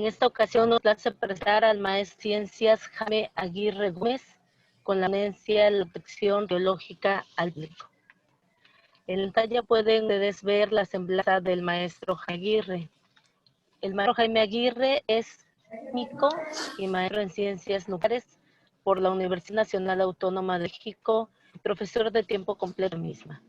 esta ocasión nos place presentar al maestro de Ciencias Jaime Aguirre Gómez con la ponencia de la protección biológica al público. En la pantalla pueden ustedes ver la semblanza del maestro Jaime Aguirre. El maestro Jaime Aguirre es químico y maestro en ciencias nucleares por la Universidad Nacional Autónoma de México y profesor de tiempo completo misma.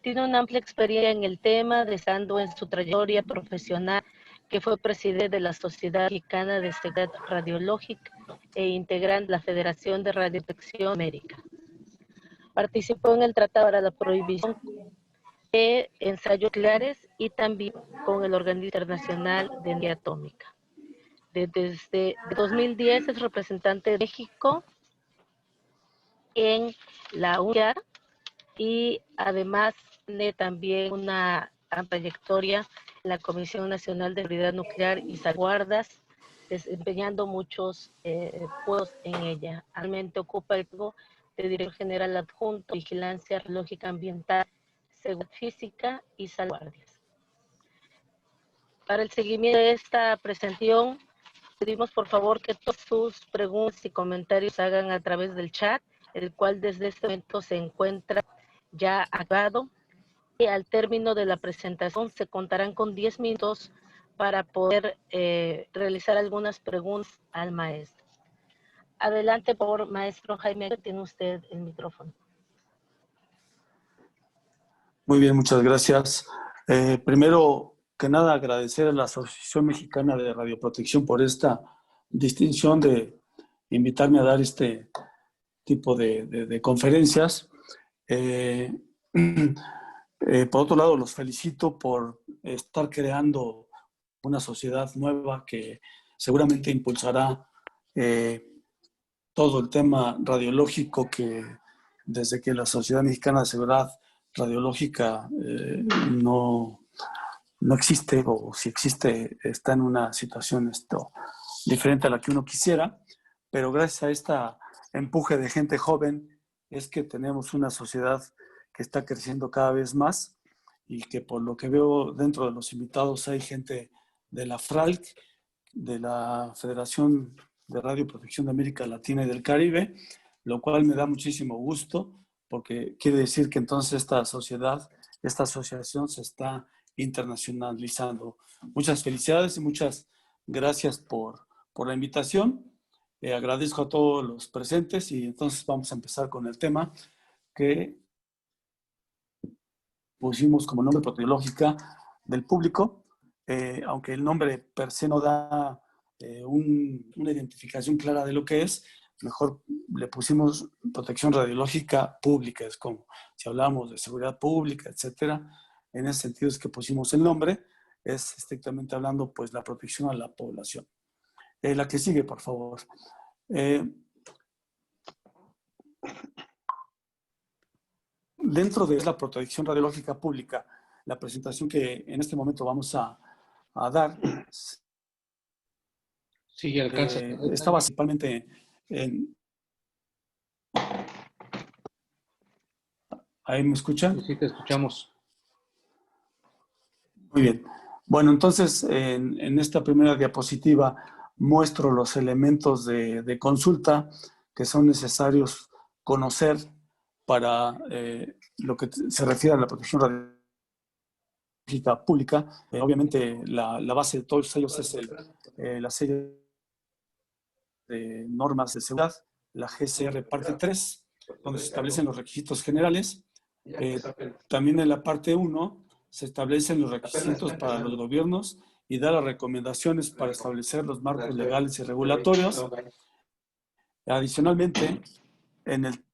Tiene una amplia experiencia en el tema, destacando en su trayectoria profesional que fue presidente de la Sociedad Mexicana de Seguridad Radiológica e integrante de la Federación de Radioprotección América. Participó en el Tratado para la Prohibición de Ensayos Nucleares y también con el Organismo Internacional de Energía Atómica. Desde 2010 es representante de México en la UNIA y además tiene también una trayectoria en la Comisión Nacional de Seguridad Nuclear y Salvaguardas, desempeñando muchos puestos en ella. Actualmente ocupa el cargo de Director General Adjunto de Vigilancia Radiológica Ambiental, Seguridad Física y Salvaguardas. Para el seguimiento de esta presentación, pedimos por favor que todas sus preguntas y comentarios se hagan a través del chat, el cual desde este momento se encuentra ya activado. Y al término de la presentación se contarán con 10 minutos para poder realizar algunas preguntas al maestro. Adelante, por favor, maestro Jaime, tiene usted el micrófono. Muy bien, muchas gracias. Primero que nada, agradecer a la Asociación Mexicana de Radioprotección por esta distinción de invitarme a dar este tipo de conferencias. Por otro lado, los felicito por estar creando una sociedad nueva que seguramente impulsará todo el tema radiológico que desde que la Sociedad Mexicana de Seguridad Radiológica no existe, o si existe está en una situación diferente a la que uno quisiera, pero gracias a este empuje de gente joven es que tenemos una sociedad que está creciendo cada vez más y que por lo que veo dentro de los invitados hay gente de la FRALC, de la Federación de Radioprotección de América Latina y del Caribe, lo cual me da muchísimo gusto porque quiere decir que entonces esta asociación se está internacionalizando. Muchas felicidades y muchas gracias por la invitación. Agradezco a todos los presentes y entonces vamos a empezar con el tema que pusimos como nombre proteológica del público, aunque el nombre per se no da una identificación clara de lo que es, mejor le pusimos protección radiológica pública, es como si hablamos de seguridad pública, etcétera. En ese sentido es que pusimos el nombre, es estrictamente hablando pues la protección a la población. La que sigue, por favor. Dentro de la protección radiológica pública, la presentación que en este momento vamos a dar sí, alcanza. Está principalmente en... ¿Ahí me escuchan? Sí, te escuchamos. Muy bien. Bueno, entonces en esta primera diapositiva muestro los elementos de consulta que son necesarios conocer para lo que se refiere a la protección radiológica pública. Obviamente la base de todos ellos es la serie de normas de seguridad, la GCR parte 3, donde se establecen los requisitos generales. También en la parte 1 se establecen los requisitos para los gobiernos y da las recomendaciones para establecer los marcos legales y regulatorios. Adicionalmente, en el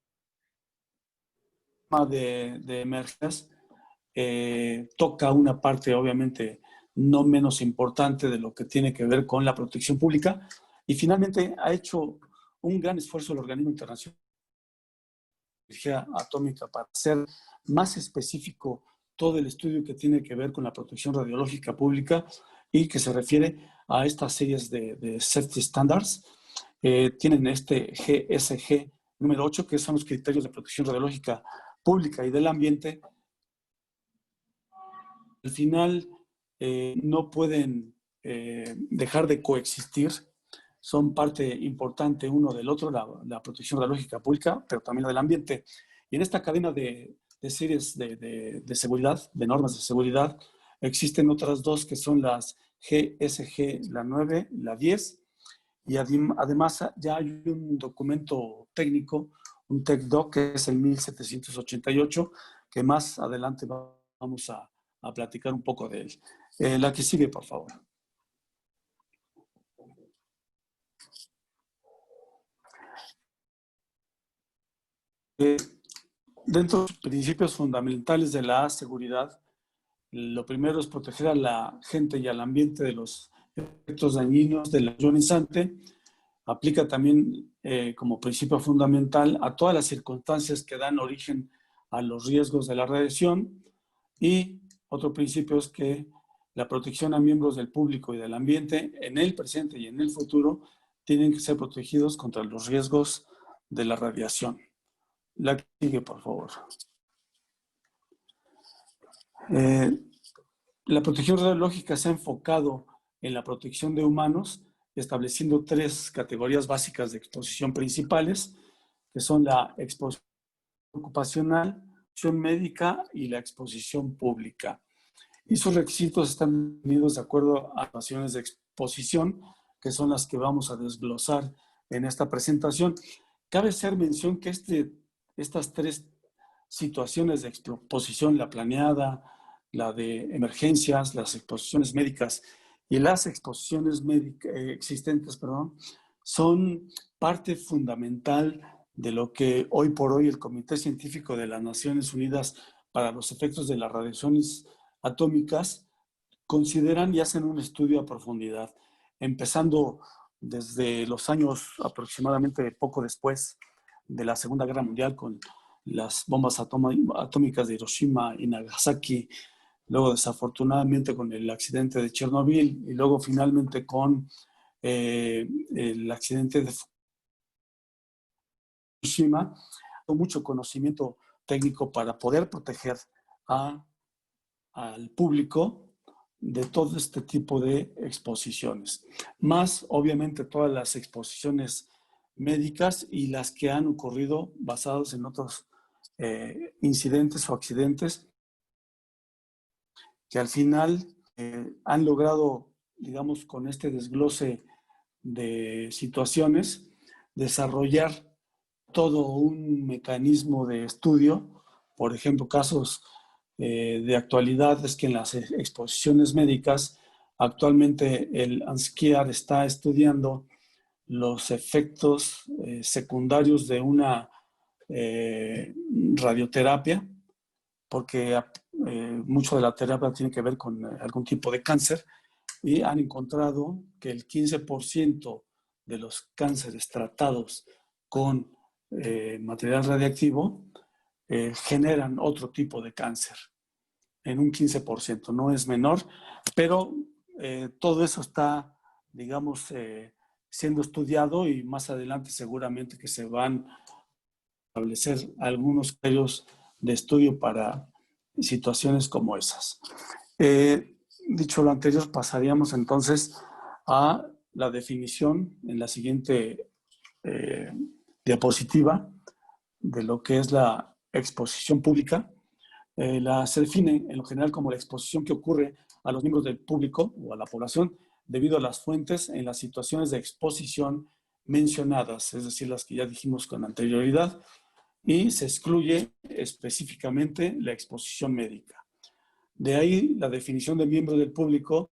tema de emergencias, toca una parte obviamente no menos importante de lo que tiene que ver con la protección pública. Y finalmente ha hecho un gran esfuerzo el Organismo Internacional de Energía Atómica para hacer más específico todo el estudio que tiene que ver con la protección radiológica pública y que se refiere a estas series de safety standards. Tienen este GSG número 8, que son los criterios de protección radiológica pública y del ambiente. Al final no pueden dejar de coexistir, son parte importante uno del otro, la protección radiológica pública, pero también la del ambiente. Y en esta cadena de series de seguridad, de normas de seguridad, existen otras dos que son las GSG, la 9, la 10, y además ya hay un documento técnico, un TECDOC, que es el 1788, que más adelante vamos a platicar un poco de él. La que sigue, por favor. Dentro de los principios fundamentales de la seguridad, lo primero es proteger a la gente y al ambiente de los efectos dañinos de la ionizante. Aplica también como principio fundamental a todas las circunstancias que dan origen a los riesgos de la radiación. Y otro principio es que la protección a miembros del público y del ambiente en el presente y en el futuro tienen que ser protegidos contra los riesgos de la radiación. La que sigue, por favor. La protección radiológica se ha enfocado en la protección de humanos, estableciendo tres categorías básicas de exposición principales, que son la exposición ocupacional, la exposición médica y la exposición pública. Y sus requisitos están definidos de acuerdo a situaciones de exposición, que son las que vamos a desglosar en esta presentación. Cabe hacer mención que estas tres situaciones de exposición, la planeada, la de emergencias, las exposiciones médicas y las exposiciones existentes, son parte fundamental de lo que hoy por hoy el Comité Científico de las Naciones Unidas para los efectos de las radiaciones atómicas consideran y hacen un estudio a profundidad, empezando desde los años aproximadamente poco después de la Segunda Guerra Mundial con las bombas atómicas de Hiroshima y Nagasaki, luego desafortunadamente con el accidente de Chernobyl y luego finalmente con el accidente de Fukushima. Con mucho conocimiento técnico para poder proteger al público de todo este tipo de exposiciones, más obviamente todas las exposiciones médicas y las que han ocurrido basados en otros incidentes o accidentes que al final han logrado, digamos, con este desglose de situaciones, desarrollar todo un mecanismo de estudio. Por ejemplo, casos de actualidad es que en las exposiciones médicas, actualmente el ANSCIAR está estudiando los efectos secundarios de una radioterapia, porque mucho de la terapia tiene que ver con algún tipo de cáncer, y han encontrado que el 15% de los cánceres tratados con material radiactivo generan otro tipo de cáncer, en un 15%, no es menor, pero todo eso está, digamos, siendo estudiado y más adelante seguramente que se van a establecer algunos criterios de estudio para situaciones como esas. Dicho lo anterior, pasaríamos entonces a la definición en la siguiente diapositiva de lo que es la exposición pública. Se define en lo general como la exposición que ocurre a los miembros del público o a la población debido a las fuentes en las situaciones de exposición mencionadas, es decir, las que ya dijimos con anterioridad, y se excluye específicamente la exposición médica. De ahí la definición de miembro del público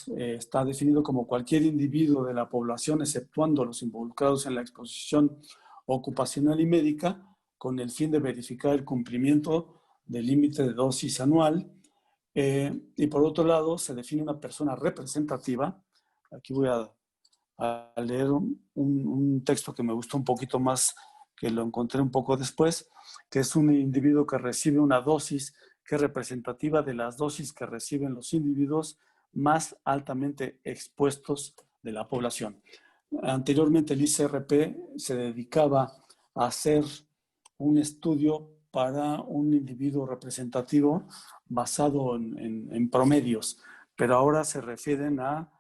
está definido como cualquier individuo de la población, exceptuando los involucrados en la exposición ocupacional y médica, con el fin de verificar el cumplimiento del límite de dosis anual. Y por otro lado, se define una persona representativa. Aquí voy a leer un texto que me gustó un poquito más, que lo encontré un poco después, que es un individuo que recibe una dosis que es representativa de las dosis que reciben los individuos más altamente expuestos de la población. Anteriormente el ICRP se dedicaba a hacer un estudio para un individuo representativo basado en promedios, pero ahora se refieren a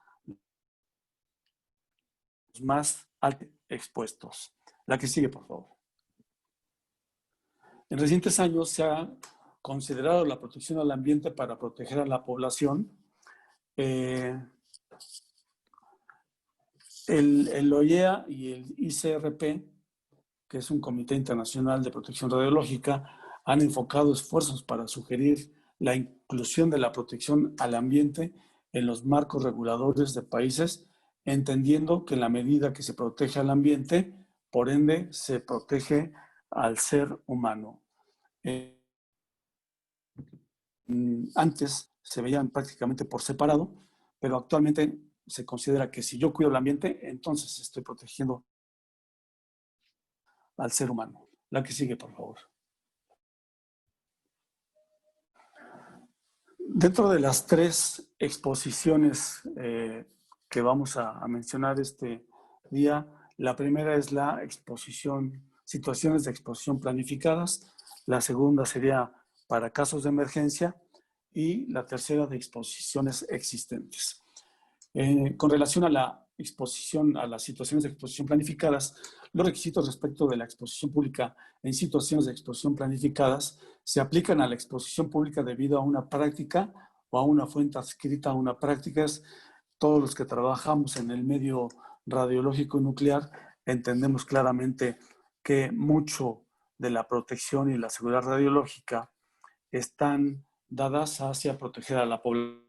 los más altos expuestos. La que sigue, por favor. En recientes años se ha considerado la protección al ambiente para proteger a la población. El OIEA y el ICRP, que es un Comité Internacional de Protección Radiológica, han enfocado esfuerzos para sugerir la inclusión de la protección al ambiente en los marcos reguladores de países, entendiendo que en la medida que se protege al ambiente, por ende, se protege al ser humano. Antes se veían prácticamente por separado, pero actualmente se considera que si yo cuido el ambiente, entonces estoy protegiendo al ser humano. La que sigue, por favor. Dentro de las 3 exposiciones que vamos a mencionar este día, la primera es la exposición, situaciones de exposición planificadas, la segunda sería para casos de emergencia y la tercera de exposiciones existentes. Con relación a la exposición, a las situaciones de exposición planificadas, los requisitos respecto de la exposición pública en situaciones de exposición planificadas se aplican a la exposición pública debido a una práctica o a una fuente adscrita a una práctica. Todos los que trabajamos en el medio radiológico y nuclear entendemos claramente que mucho de la protección y la seguridad radiológica están dadas hacia proteger a la población.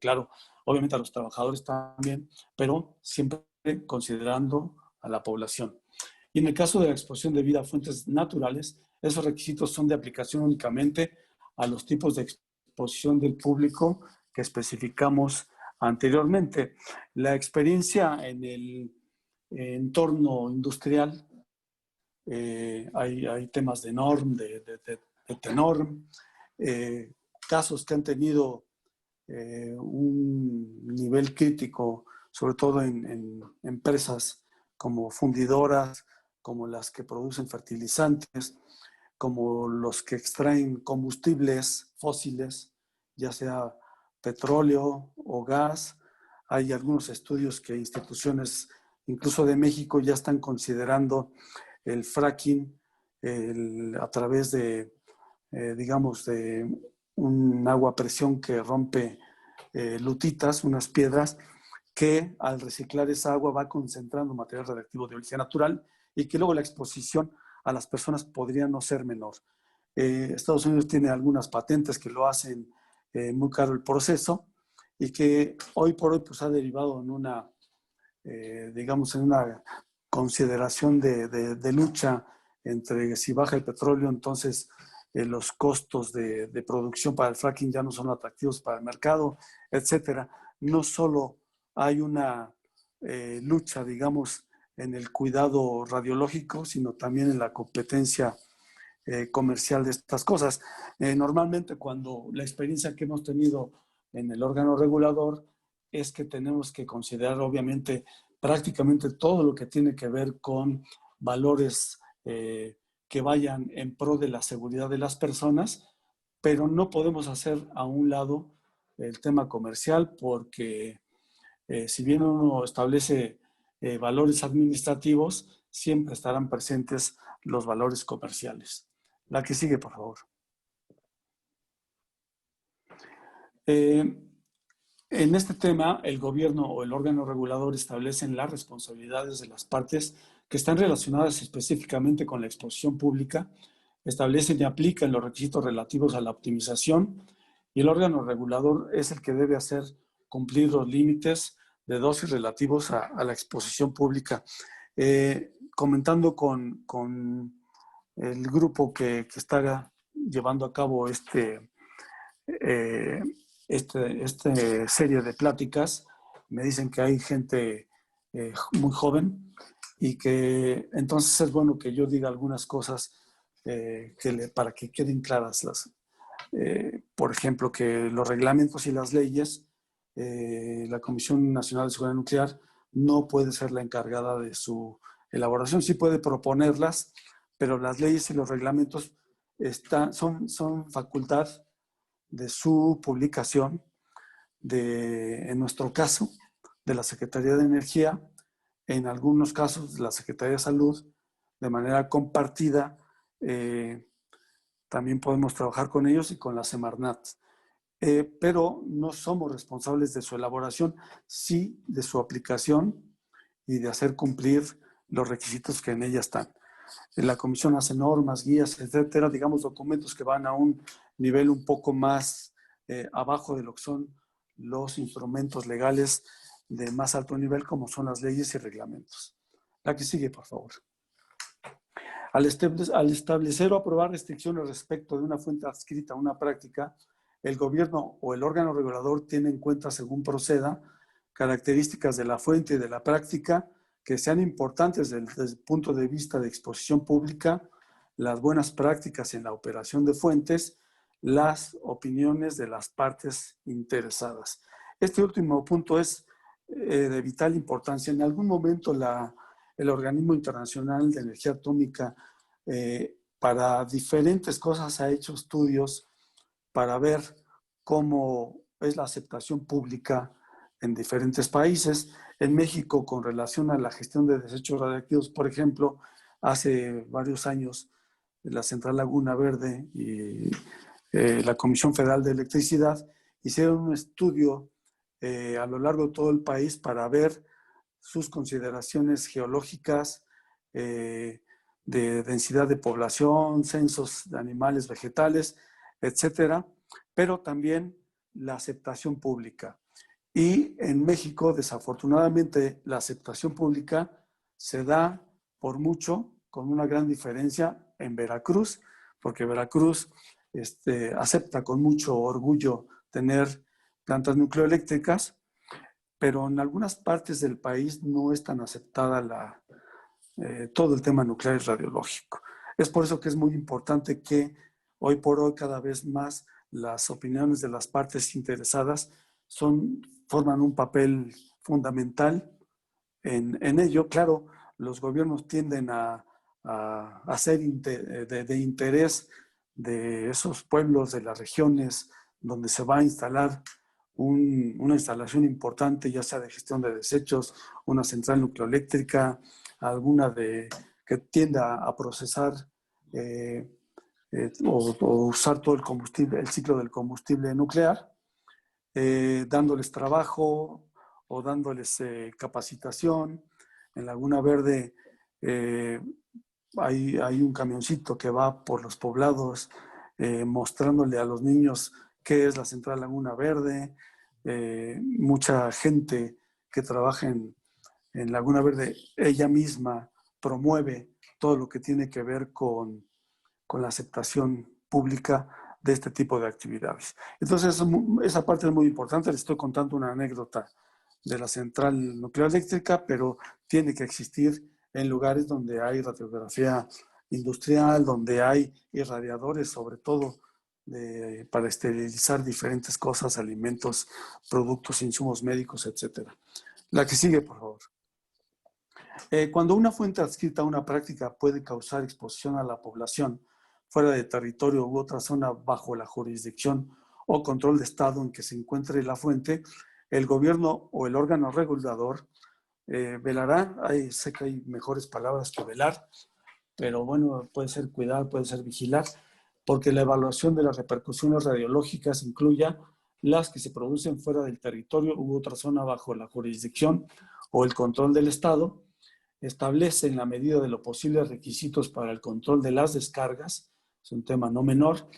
Claro, obviamente a los trabajadores también, pero siempre considerando a la población. Y en el caso de la exposición debida a fuentes naturales, esos requisitos son de aplicación únicamente a los tipos de exposición del público que especificamos anteriormente. La experiencia en el entorno industrial, hay temas de norm, de TENORM, casos que han tenido un nivel crítico, sobre todo en empresas como fundidoras, como las que producen fertilizantes, como los que extraen combustibles fósiles, ya sea petróleo o gas. Hay algunos estudios que instituciones, incluso de México, ya están considerando el fracking a través de, digamos, de un agua a presión que rompe lutitas, unas piedras, que al reciclar esa agua va concentrando material radiactivo de origen natural y que luego la exposición a las personas podría no ser menor. Estados Unidos tiene algunas patentes que lo hacen muy caro el proceso y que hoy por hoy pues, ha derivado en una, digamos, en una consideración de lucha entre si baja el petróleo, entonces los costos de producción para el fracking ya no son atractivos para el mercado, etcétera. No solo hay una lucha, digamos, en el cuidado radiológico, sino también en la competencia comercial de estas cosas. Normalmente cuando la experiencia que hemos tenido en el órgano regulador es que tenemos que considerar obviamente prácticamente todo lo que tiene que ver con valores que vayan en pro de la seguridad de las personas, pero no podemos hacer a un lado el tema comercial porque si bien uno establece valores administrativos, siempre estarán presentes los valores comerciales. La que sigue, por favor. En este tema, el gobierno o el órgano regulador establecen las responsabilidades de las partes que están relacionadas específicamente con la exposición pública, establecen y aplican los requisitos relativos a la optimización y el órgano regulador es el que debe hacer cumplir los límites de dosis relativos a la exposición pública. Comentando con el grupo que está llevando a cabo esta serie de pláticas, me dicen que hay gente muy joven y que entonces es bueno que yo diga algunas cosas para que queden claras por ejemplo, que los reglamentos y las leyes, la Comisión Nacional de Seguridad Nuclear no puede ser la encargada de su elaboración, sí puede proponerlas, pero las leyes y los reglamentos son facultad de su publicación, en nuestro caso, de la Secretaría de Energía, en algunos casos de la Secretaría de Salud, de manera compartida. También podemos trabajar con ellos y con la Semarnat. Pero no somos responsables de su elaboración, sí de su aplicación y de hacer cumplir los requisitos que en ella están. La comisión hace normas, guías, etcétera, digamos documentos que van a un nivel un poco más abajo de lo que son los instrumentos legales de más alto nivel, como son las leyes y reglamentos. La que sigue, por favor. Al establecer o aprobar restricciones respecto de una fuente adscrita a una práctica, el gobierno o el órgano regulador tiene en cuenta, según proceda, características de la fuente y de la práctica que sean importantes desde el punto de vista de exposición pública, las buenas prácticas en la operación de fuentes, las opiniones de las partes interesadas. Este último punto es de vital importancia. En algún momento el Organismo Internacional de Energía Atómica para diferentes cosas ha hecho estudios para ver cómo es la aceptación pública en diferentes países. En México, con relación a la gestión de desechos radiactivos, por ejemplo, hace varios años, la Central Laguna Verde y la Comisión Federal de Electricidad hicieron un estudio a lo largo de todo el país para ver sus consideraciones geológicas, de densidad de población, censos de animales, vegetales, etcétera, pero también la aceptación pública. Y en México, desafortunadamente, la aceptación pública se da por mucho, con una gran diferencia, en Veracruz, porque Veracruz acepta con mucho orgullo tener plantas nucleoeléctricas, pero en algunas partes del país no es tan aceptada todo el tema nuclear y radiológico. Es por eso que es muy importante que hoy por hoy cada vez más las opiniones de las partes interesadas forman un papel fundamental en ello. Claro, los gobiernos tienden a ser de interés de esos pueblos, de las regiones donde se va a instalar una instalación importante, ya sea de gestión de desechos, una central nucleoeléctrica, alguna que tienda a procesar o usar todo el combustible, el ciclo del combustible nuclear, dándoles trabajo o dándoles capacitación. En Laguna Verde hay un camioncito que va por los poblados mostrándole a los niños qué es la Central Laguna Verde. Mucha gente que trabaja en Laguna Verde, ella misma promueve todo lo que tiene que ver con la aceptación pública de este tipo de actividades. Entonces, esa parte es muy importante. Les estoy contando una anécdota de la central nuclear eléctrica, pero tiene que existir en lugares donde hay radiografía industrial, donde hay irradiadores, sobre todo para esterilizar diferentes cosas, alimentos, productos, insumos médicos, etc. La que sigue, por favor. Cuando una fuente adscrita a una práctica puede causar exposición a la población fuera de territorio u otra zona bajo la jurisdicción o control de Estado en que se encuentre la fuente, el gobierno o el órgano regulador velará. Sé que hay mejores palabras que velar, pero bueno, puede ser cuidar, puede ser vigilar, porque la evaluación de las repercusiones radiológicas incluya las que se producen fuera del territorio u otra zona bajo la jurisdicción o el control del Estado, establece en la medida de lo posible requisitos para el control de las descargas, es un tema no menor,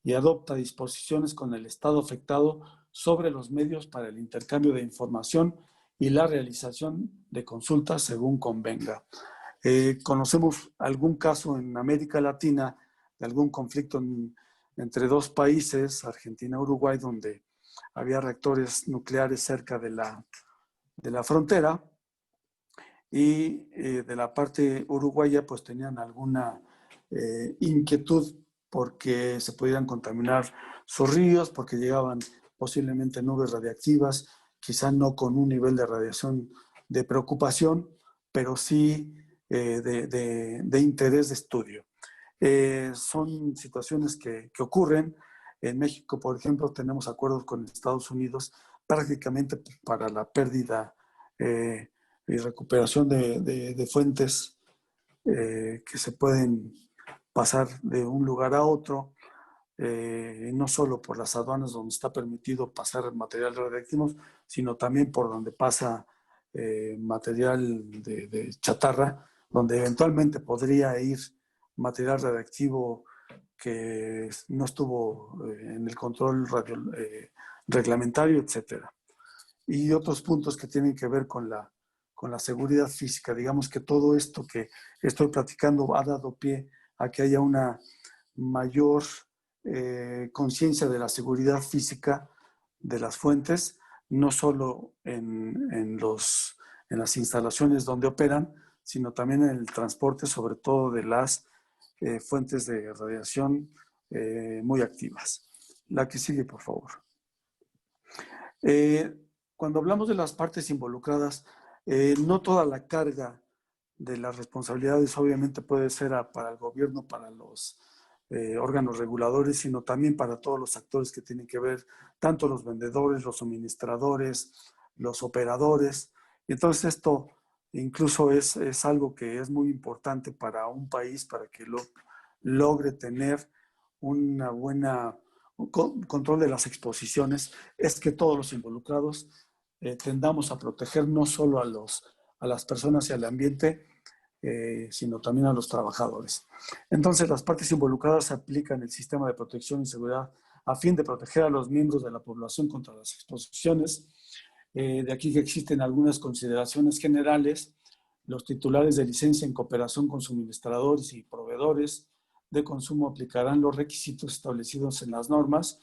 y adopta disposiciones con el Estado afectado sobre los medios para el intercambio de información y la realización de consultas según convenga. Conocemos algún caso en América Latina de algún conflicto entre dos países, Argentina y Uruguay, donde había reactores nucleares cerca de la frontera, y de la parte uruguaya pues tenían alguna inquietud porque se podían contaminar sus ríos, porque llegaban posiblemente nubes radiactivas, quizá no con un nivel de radiación de preocupación, pero sí de interés de estudio. Son situaciones que ocurren. En México, por ejemplo, tenemos acuerdos con Estados Unidos prácticamente para la pérdida y recuperación de fuentes que se pueden pasar de un lugar a otro, no solo por las aduanas donde está permitido pasar material radiactivo, sino también por donde pasa material de chatarra, donde eventualmente podría ir material radiactivo que no estuvo en el control reglamentario, etcétera. Y otros puntos que tienen que ver con la seguridad física. Digamos que todo esto que estoy platicando ha dado pie a que haya una mayor conciencia de la seguridad física de las fuentes, no solo en las instalaciones donde operan, sino también en el transporte, sobre todo de las fuentes de radiación muy activas. La que sigue, por favor. Cuando hablamos de las partes involucradas, no toda la carga de las responsabilidades obviamente puede ser para el gobierno, para los órganos reguladores, sino también para todos los actores que tienen que ver, tanto los vendedores, los suministradores, los operadores. Y entonces esto incluso es algo que es muy importante para un país, para que logre tener una buena control de las exposiciones, es que todos los involucrados tendamos a proteger no solo a las personas y al ambiente, sino también a los trabajadores. Entonces, las partes involucradas aplican el sistema de protección y seguridad a fin de proteger a los miembros de la población contra las exposiciones. De aquí que existen algunas consideraciones generales. Los titulares de licencia en cooperación con suministradores y proveedores de consumo aplicarán los requisitos establecidos en las normas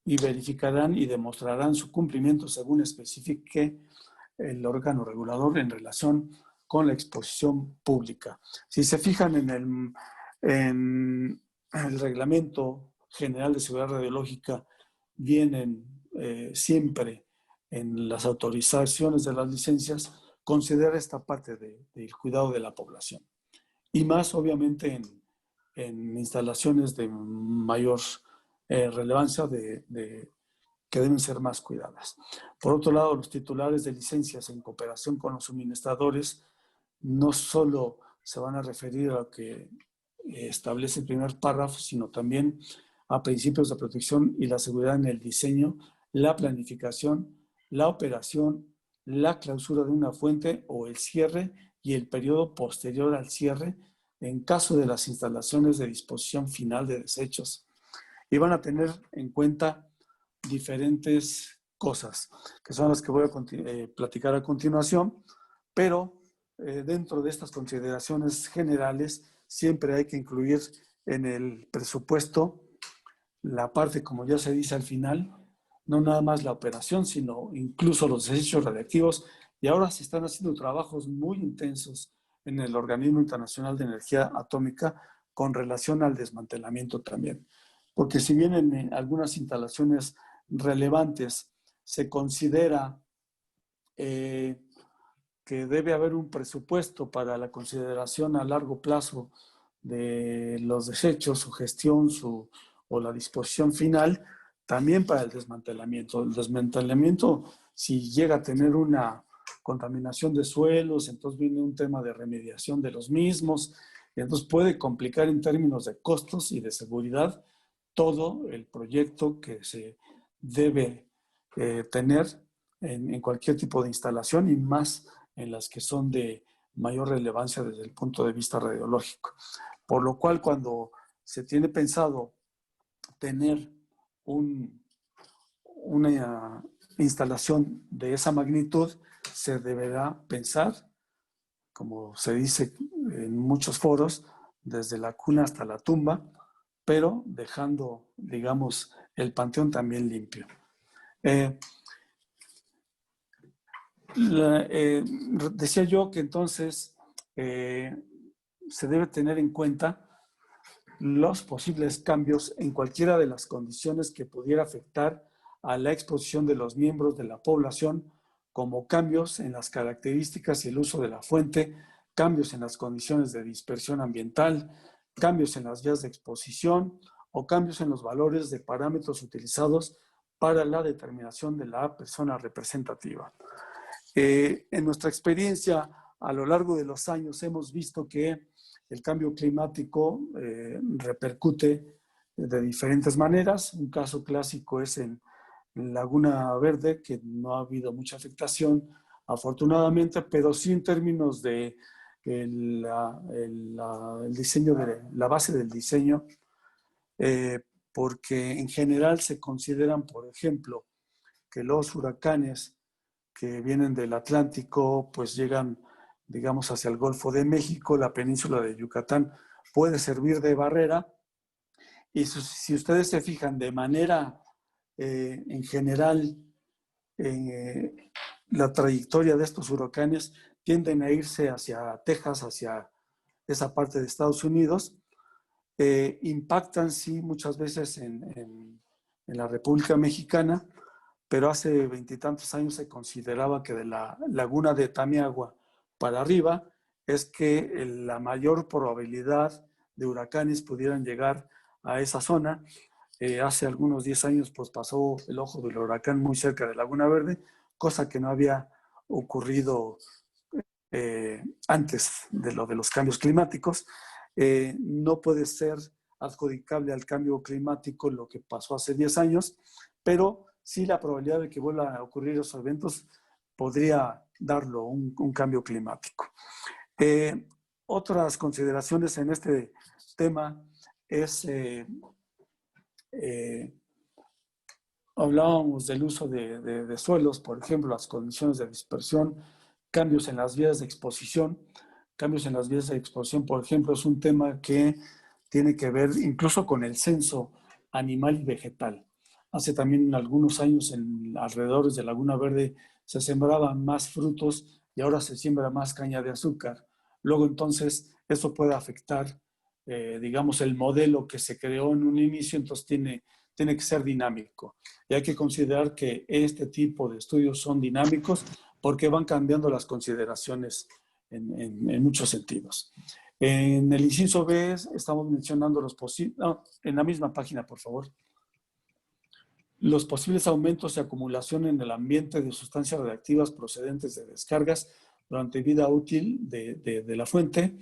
y verificarán y demostrarán su cumplimiento según especifique el órgano regulador en relación con la exposición pública. Si se fijan en el Reglamento General de Seguridad Radiológica, vienen siempre en las autorizaciones de las licencias, considera esta parte del cuidado de la población. Y más, obviamente, en instalaciones de mayor relevancia que deben ser más cuidadas. Por otro lado, los titulares de licencias en cooperación con los suministradores no solo se van a referir a lo que establece el primer párrafo, sino también a principios de protección y la seguridad en el diseño, la planificación, la operación, la clausura de una fuente o el cierre y el periodo posterior al cierre en caso de las instalaciones de disposición final de desechos. Y van a tener en cuenta diferentes cosas, que son las que voy a platicar a continuación, pero dentro de estas consideraciones generales siempre hay que incluir en el presupuesto la parte, como ya se dice al final, no nada más la operación, sino incluso los desechos radiactivos. Y ahora se están haciendo trabajos muy intensos en el Organismo Internacional de Energía Atómica con relación al desmantelamiento también. Porque si bien en algunas instalaciones relevantes se considera que debe haber un presupuesto para la consideración a largo plazo de los desechos, su gestión o la disposición final, también para el desmantelamiento. El desmantelamiento, si llega a tener una contaminación de suelos, entonces viene un tema de remediación de los mismos, y entonces puede complicar en términos de costos y de seguridad todo el proyecto que se debe tener en cualquier tipo de instalación y más en las que son de mayor relevancia desde el punto de vista radiológico. Por lo cual, cuando se tiene pensado tener una instalación de esa magnitud, se deberá pensar, como se dice en muchos foros, desde la cuna hasta la tumba, pero dejando, digamos, el panteón también limpio. Decía yo que entonces se debe tener en cuenta los posibles cambios en cualquiera de las condiciones que pudiera afectar a la exposición de los miembros de la población, como cambios en las características y el uso de la fuente, cambios en las condiciones de dispersión ambiental, cambios en las vías de exposición o cambios en los valores de parámetros utilizados para la determinación de la persona representativa. En nuestra experiencia, a lo largo de los años, hemos visto que el cambio climático repercute de diferentes maneras. Un caso clásico es en Laguna Verde, que no ha habido mucha afectación, afortunadamente, pero sí en términos de el diseño, de la base del diseño, porque en general se consideran, por ejemplo, que los huracanes que vienen del Atlántico, pues llegan, digamos, hacia el Golfo de México, la península de Yucatán puede servir de barrera. Y si ustedes se fijan de manera, en general, la trayectoria de estos huracanes tienden a irse hacia Texas, hacia esa parte de Estados Unidos, impactan, sí, muchas veces en la República Mexicana, pero hace veintitantos años se consideraba que de la laguna de Tamiagua para arriba es que la mayor probabilidad de huracanes pudieran llegar a esa zona. Hace algunos 10 años pues pasó el ojo del huracán muy cerca de Laguna Verde, cosa que no había ocurrido antes de lo de los cambios climáticos. No puede ser adjudicable al cambio climático lo que pasó hace 10 años, pero sí la probabilidad de que vuelvan a ocurrir esos eventos podría darlo un cambio climático. Otras consideraciones en este tema es, hablábamos del uso de suelos, por ejemplo, las condiciones de dispersión, cambios en las vías de exposición. Cambios en las vías de exposición, por ejemplo, es un tema que tiene que ver incluso con el censo animal y vegetal. Hace también algunos años en alrededores de Laguna Verde se sembraban más frutos y ahora se siembra más caña de azúcar. Luego entonces eso puede afectar, digamos, el modelo que se creó en un inicio, entonces tiene que ser dinámico. Y hay que considerar que este tipo de estudios son dinámicos porque van cambiando las consideraciones en muchos sentidos. En el inciso B estamos mencionando los posibles, no, en la misma página, por favor. Los posibles aumentos y acumulación en el ambiente de sustancias radiactivas procedentes de descargas durante vida útil de la fuente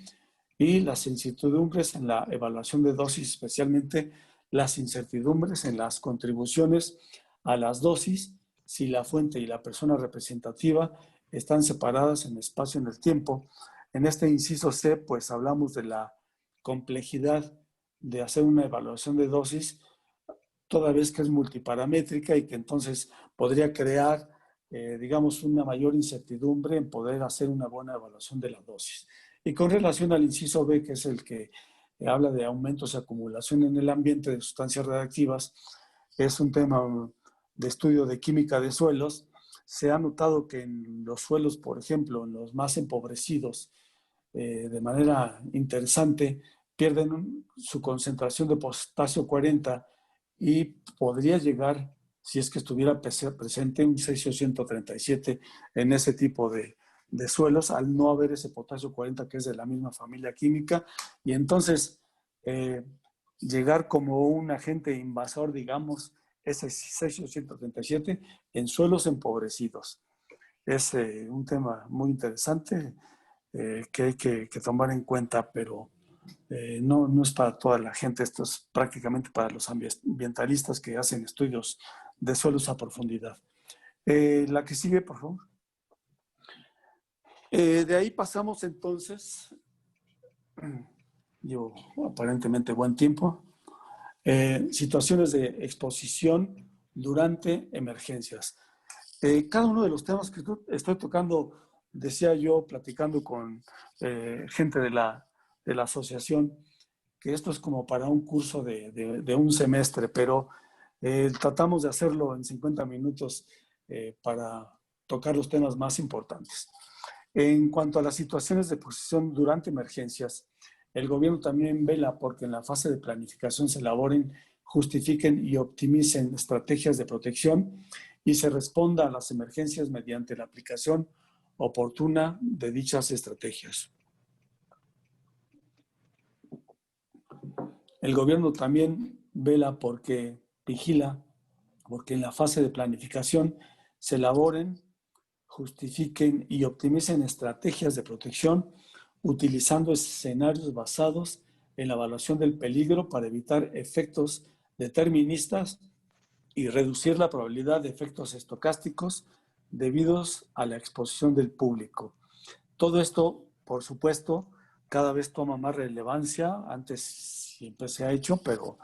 y las incertidumbres en la evaluación de dosis, especialmente las incertidumbres en las contribuciones a las dosis si la fuente y la persona representativa están separadas en espacio y en el tiempo. En este inciso C, pues hablamos de la complejidad de hacer una evaluación de dosis, toda vez que es multiparamétrica y que entonces podría crear, digamos, una mayor incertidumbre en poder hacer una buena evaluación de la dosis. Y con relación al inciso B, que es el que habla de aumentos y acumulación en el ambiente de sustancias radiactivas, es un tema de estudio de química de suelos. Se ha notado que en los suelos, por ejemplo, en los más empobrecidos, de manera interesante, pierden su concentración de potasio 40 y podría llegar, si es que estuviera presente, un cesio 137 en ese tipo de suelos, al no haber ese potasio 40 que es de la misma familia química, y entonces llegar como un agente invasor, digamos, ese cesio 137 en suelos empobrecidos. Es un tema muy interesante que hay que tomar en cuenta, pero no es para toda la gente, esto es prácticamente para los ambientalistas que hacen estudios de suelos a profundidad. La que sigue, por favor. De ahí pasamos entonces, llevo aparentemente buen tiempo, situaciones de exposición durante emergencias. Cada uno de los temas que estoy tocando, decía yo, platicando con gente de la asociación, que esto es como para un curso de un semestre, pero tratamos de hacerlo en 50 minutos para tocar los temas más importantes. En cuanto a las situaciones de exposición durante emergencias, el gobierno también vela porque en la fase de planificación se elaboren, justifiquen y optimicen estrategias de protección y se responda a las emergencias mediante la aplicación oportuna de dichas estrategias. El gobierno también vela porque vigila porque en la fase de planificación se elaboren, justifiquen y optimicen estrategias de protección utilizando escenarios basados en la evaluación del peligro para evitar efectos deterministas y reducir la probabilidad de efectos estocásticos debidos a la exposición del público. Todo esto, por supuesto, cada vez toma más relevancia. Antes siempre se ha hecho, pero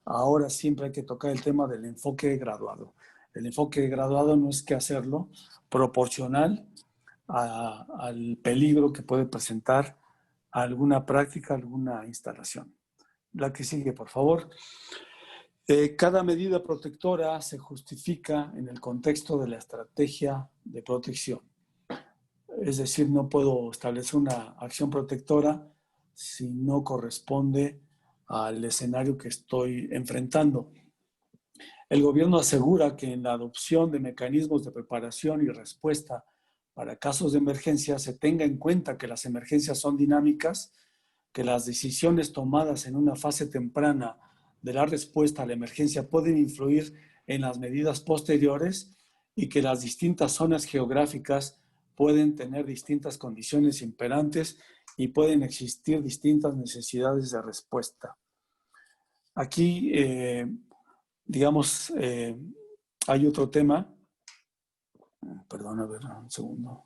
ahora siempre hay que tocar el tema del enfoque graduado. El enfoque graduado no es que hacerlo proporcional al peligro que puede presentar alguna práctica, alguna instalación. La que sigue, por favor. Cada medida protectora se justifica en el contexto de la estrategia de protección. Es decir, no puedo establecer una acción protectora si no corresponde al escenario que estoy enfrentando. El gobierno asegura que en la adopción de mecanismos de preparación y respuesta para casos de emergencia se tenga en cuenta que las emergencias son dinámicas, que las decisiones tomadas en una fase temprana de la respuesta a la emergencia pueden influir en las medidas posteriores y que las distintas zonas geográficas pueden tener distintas condiciones imperantes y pueden existir distintas necesidades de respuesta. Aquí, digamos, hay otro tema. Perdón, a ver, un segundo.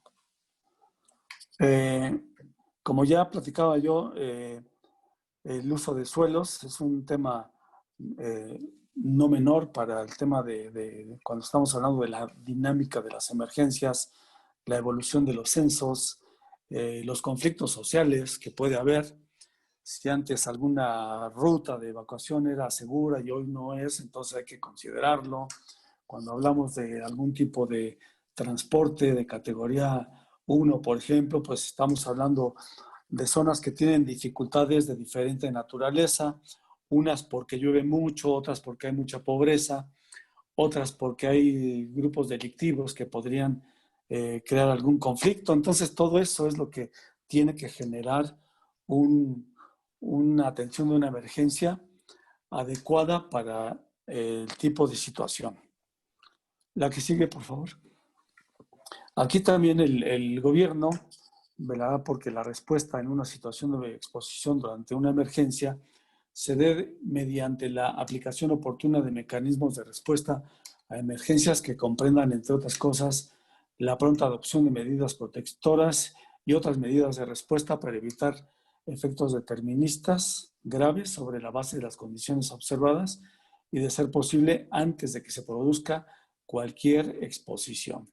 Como ya platicaba yo, el uso de suelos es un tema no menor para el tema de cuando estamos hablando de la dinámica de las emergencias, la evolución de los censos, los conflictos sociales que puede haber. Si antes alguna ruta de evacuación era segura y hoy no es, entonces hay que considerarlo. Cuando hablamos de algún tipo de transporte de categoría 1, por ejemplo, pues estamos hablando de zonas que tienen dificultades de diferente naturaleza, unas porque llueve mucho, otras porque hay mucha pobreza, otras porque hay grupos delictivos que podrían crear algún conflicto. Entonces, todo eso es lo que tiene que generar una atención de una emergencia adecuada para el tipo de situación. La que sigue, por favor. Aquí también el gobierno velará porque la respuesta en una situación de exposición durante una emergencia se dé mediante la aplicación oportuna de mecanismos de respuesta a emergencias que comprendan, entre otras cosas, la pronta adopción de medidas protectoras y otras medidas de respuesta para evitar efectos deterministas graves sobre la base de las condiciones observadas y, de ser posible, antes de que se produzca cualquier exposición.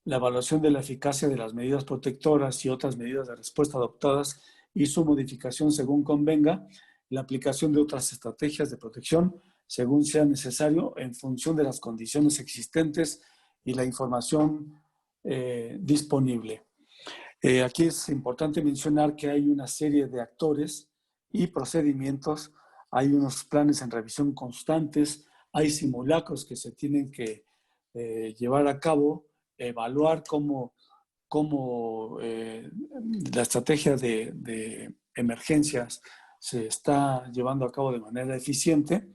La evaluación de la eficacia de las medidas protectoras y otras medidas de respuesta adoptadas y su modificación según convenga, la aplicación de otras estrategias de protección según sea necesario en función de las condiciones existentes y la información disponible. Aquí es importante mencionar que hay una serie de actores y procedimientos, hay unos planes en revisión constantes, hay simulacros que se tienen que llevar a cabo, evaluar cómo la estrategia de emergencias se está llevando a cabo de manera eficiente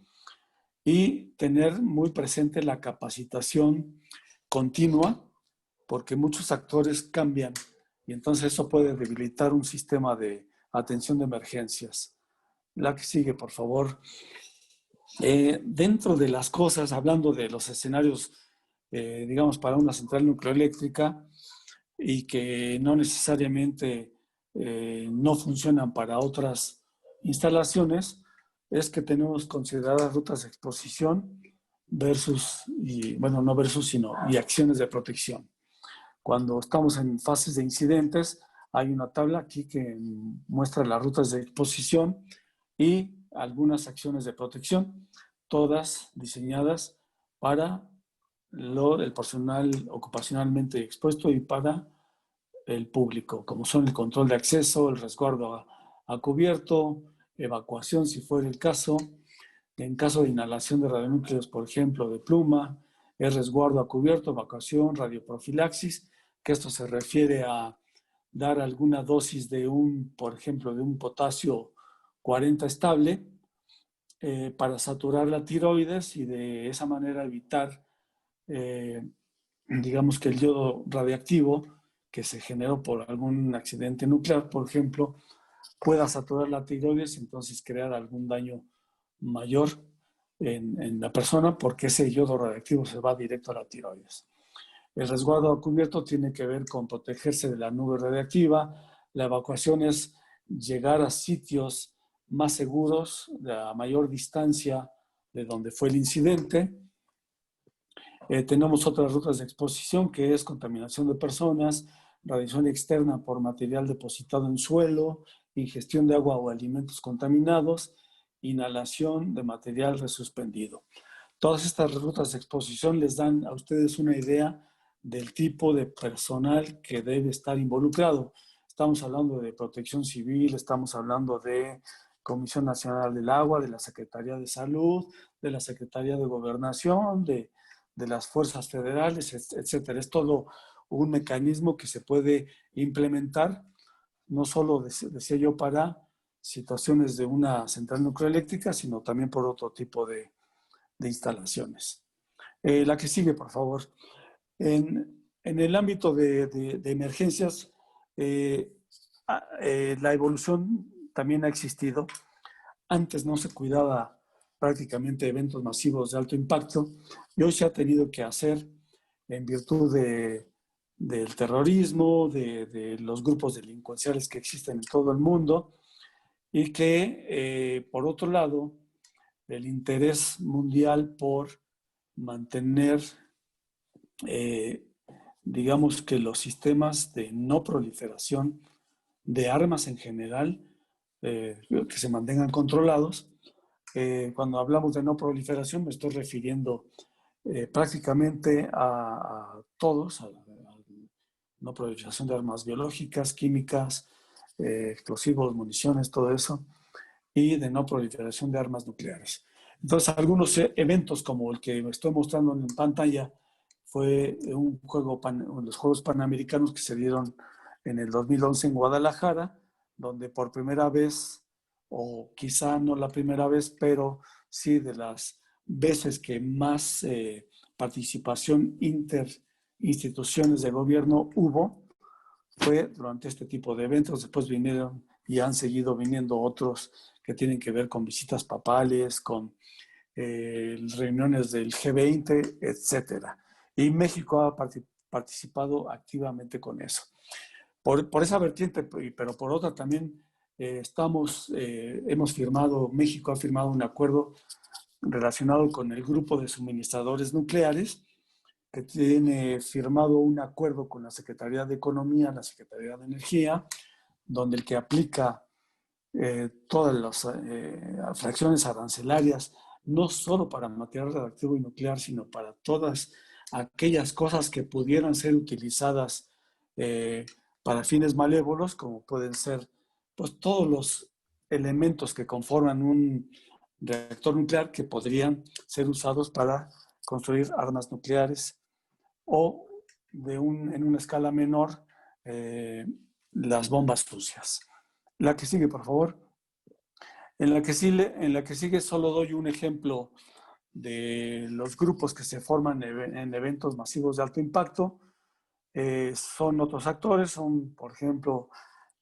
y tener muy presente la capacitación continua, porque muchos actores cambian y entonces eso puede debilitar un sistema de atención de emergencias. La que sigue, por favor. Dentro de las cosas, hablando de los escenarios, digamos, para una central nucleoeléctrica y que no necesariamente no funcionan para otras instalaciones, es que tenemos consideradas rutas de exposición versus, y bueno, no versus, sino y acciones de protección. Cuando estamos en fases de incidentes, hay una tabla aquí que muestra las rutas de exposición y algunas acciones de protección, todas diseñadas para el personal ocupacionalmente expuesto y para el público, como son el control de acceso, el resguardo a cubierto, evacuación si fuera el caso, en caso de inhalación de radionúcleos, por ejemplo, de pluma, el resguardo a cubierto, evacuación, radioprofilaxis, que esto se refiere a dar alguna dosis de por ejemplo, de un potasio 40 estable para saturar la tiroides y de esa manera evitar, digamos, que el yodo radiactivo que se generó por algún accidente nuclear, por ejemplo, pueda saturar la tiroides y entonces crear algún daño mayor en la persona, porque ese yodo radiactivo se va directo a la tiroides. El resguardo a cubierto tiene que ver con protegerse de la nube radiactiva. La evacuación es llegar a sitios más seguros, a mayor distancia de donde fue el incidente. Tenemos otras rutas de exposición, que es contaminación de personas, radiación externa por material depositado en suelo, ingestión de agua o alimentos contaminados, inhalación de material resuspendido. Todas estas rutas de exposición les dan a ustedes una idea del tipo de personal que debe estar involucrado. Estamos hablando de Protección Civil, estamos hablando de Comisión Nacional del Agua, de la Secretaría de Salud, de la Secretaría de Gobernación, de las fuerzas federales, etcétera. Es todo un mecanismo que se puede implementar, no solo, decía yo, para situaciones de una central nucleoeléctrica, sino también por otro tipo de instalaciones. La que sigue, por favor. En el ámbito de emergencias, la evolución también ha existido. Antes no se cuidaba prácticamente eventos masivos de alto impacto y hoy se ha tenido que hacer en virtud del terrorismo, de los grupos delincuenciales que existen en todo el mundo y que, por otro lado, el interés mundial por mantener, digamos que los sistemas de no proliferación de armas en general, que se mantengan controlados. Cuando hablamos de no proliferación me estoy refiriendo prácticamente a todos, a no proliferación de armas biológicas, químicas, explosivos, municiones, todo eso, y de no proliferación de armas nucleares. Entonces, algunos eventos como el que me estoy mostrando en pantalla fue los Juegos Panamericanos que se dieron en el 2011 en Guadalajara, donde por primera vez, o quizá no la primera vez, pero sí de las veces que más participación interinstituciones de gobierno hubo, fue durante este tipo de eventos. Después vinieron y han seguido viniendo otros que tienen que ver con visitas papales, con reuniones del G20, etcétera. Y México ha participado activamente con eso. Por esa vertiente, pero por otra también México ha firmado un acuerdo relacionado con el grupo de suministradores nucleares, que tiene firmado un acuerdo con la Secretaría de Economía, la Secretaría de Energía, donde el que aplica todas las fracciones arancelarias, no solo para material radioactivo y nuclear, sino para todas aquellas cosas que pudieran ser utilizadas para fines malévolos, como pueden ser pues, todos los elementos que conforman un reactor nuclear que podrían ser usados para construir armas nucleares o en una escala menor las bombas sucias. La que sigue, por favor. En la que sigue solo doy un ejemplo de los grupos que se forman en eventos masivos de alto impacto. Son otros actores, son, por ejemplo,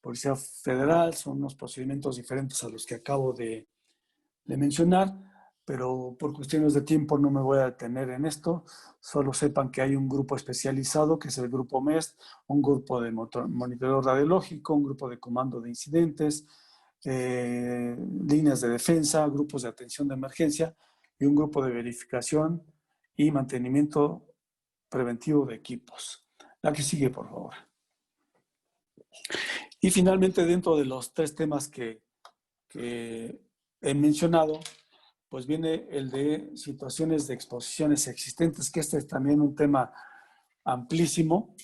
Policía Federal, son unos procedimientos diferentes a los que acabo de mencionar, pero por cuestiones de tiempo no me voy a detener en esto. Solo sepan que hay un grupo especializado, que es el Grupo MEST, un grupo de monitoreo radiológico, un grupo de comando de incidentes, líneas de defensa, grupos de atención de emergencia y un grupo de verificación y mantenimiento preventivo de equipos. La que sigue, por favor. Y finalmente, dentro de los tres temas que he mencionado, pues viene el de situaciones de exposiciones existentes, que este es también un tema amplísimo.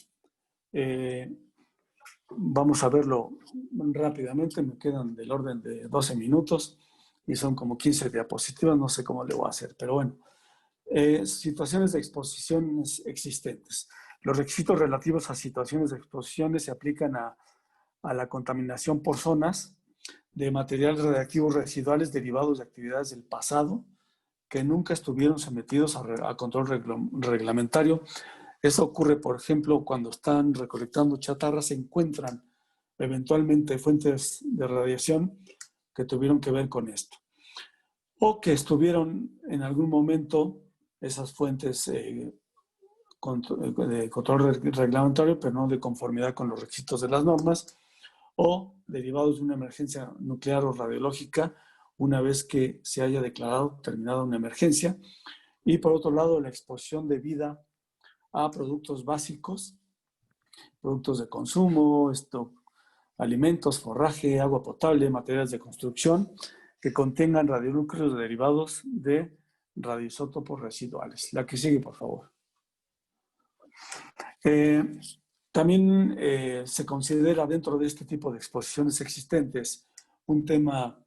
Vamos a verlo rápidamente, me quedan del orden de 12 minutos y son como 15 diapositivas, no sé cómo le voy a hacer, pero bueno. Situaciones de exposiciones existentes. Los requisitos relativos a situaciones de exposiciones se aplican a la contaminación por zonas, de materiales radiactivos residuales derivados de actividades del pasado que nunca estuvieron sometidos a control reglamentario. Eso ocurre, por ejemplo, cuando están recolectando chatarra, se encuentran eventualmente fuentes de radiación que tuvieron que ver con esto. O que estuvieron en algún momento esas fuentes de control reglamentario, pero no de conformidad con los requisitos de las normas, o derivados de una emergencia nuclear o radiológica una vez que se haya declarado terminada una emergencia. Y por otro lado, la exposición debida a productos básicos, productos de consumo, alimentos, forraje, agua potable, materiales de construcción que contengan radionúcleos derivados de radioisótopos residuales. La que sigue, por favor. También se considera dentro de este tipo de exposiciones existentes un tema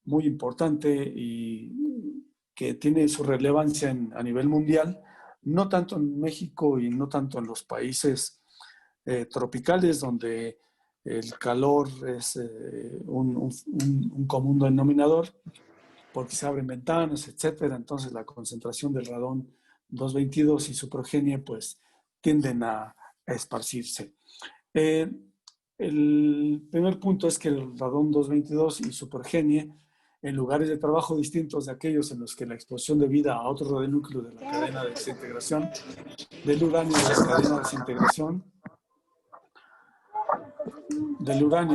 muy importante y que tiene su relevancia a nivel mundial, no tanto en México y no tanto en los países tropicales, donde el calor es un común denominador, porque se abren ventanas, etcétera. Entonces la concentración del radón 222 y su progenie pues tienden a esparcirse. El primer punto es que el radón 222 y su progenie, en lugares de trabajo distintos de aquellos en los que la exposición debida a otro radionúcleo de la cadena de desintegración del uranio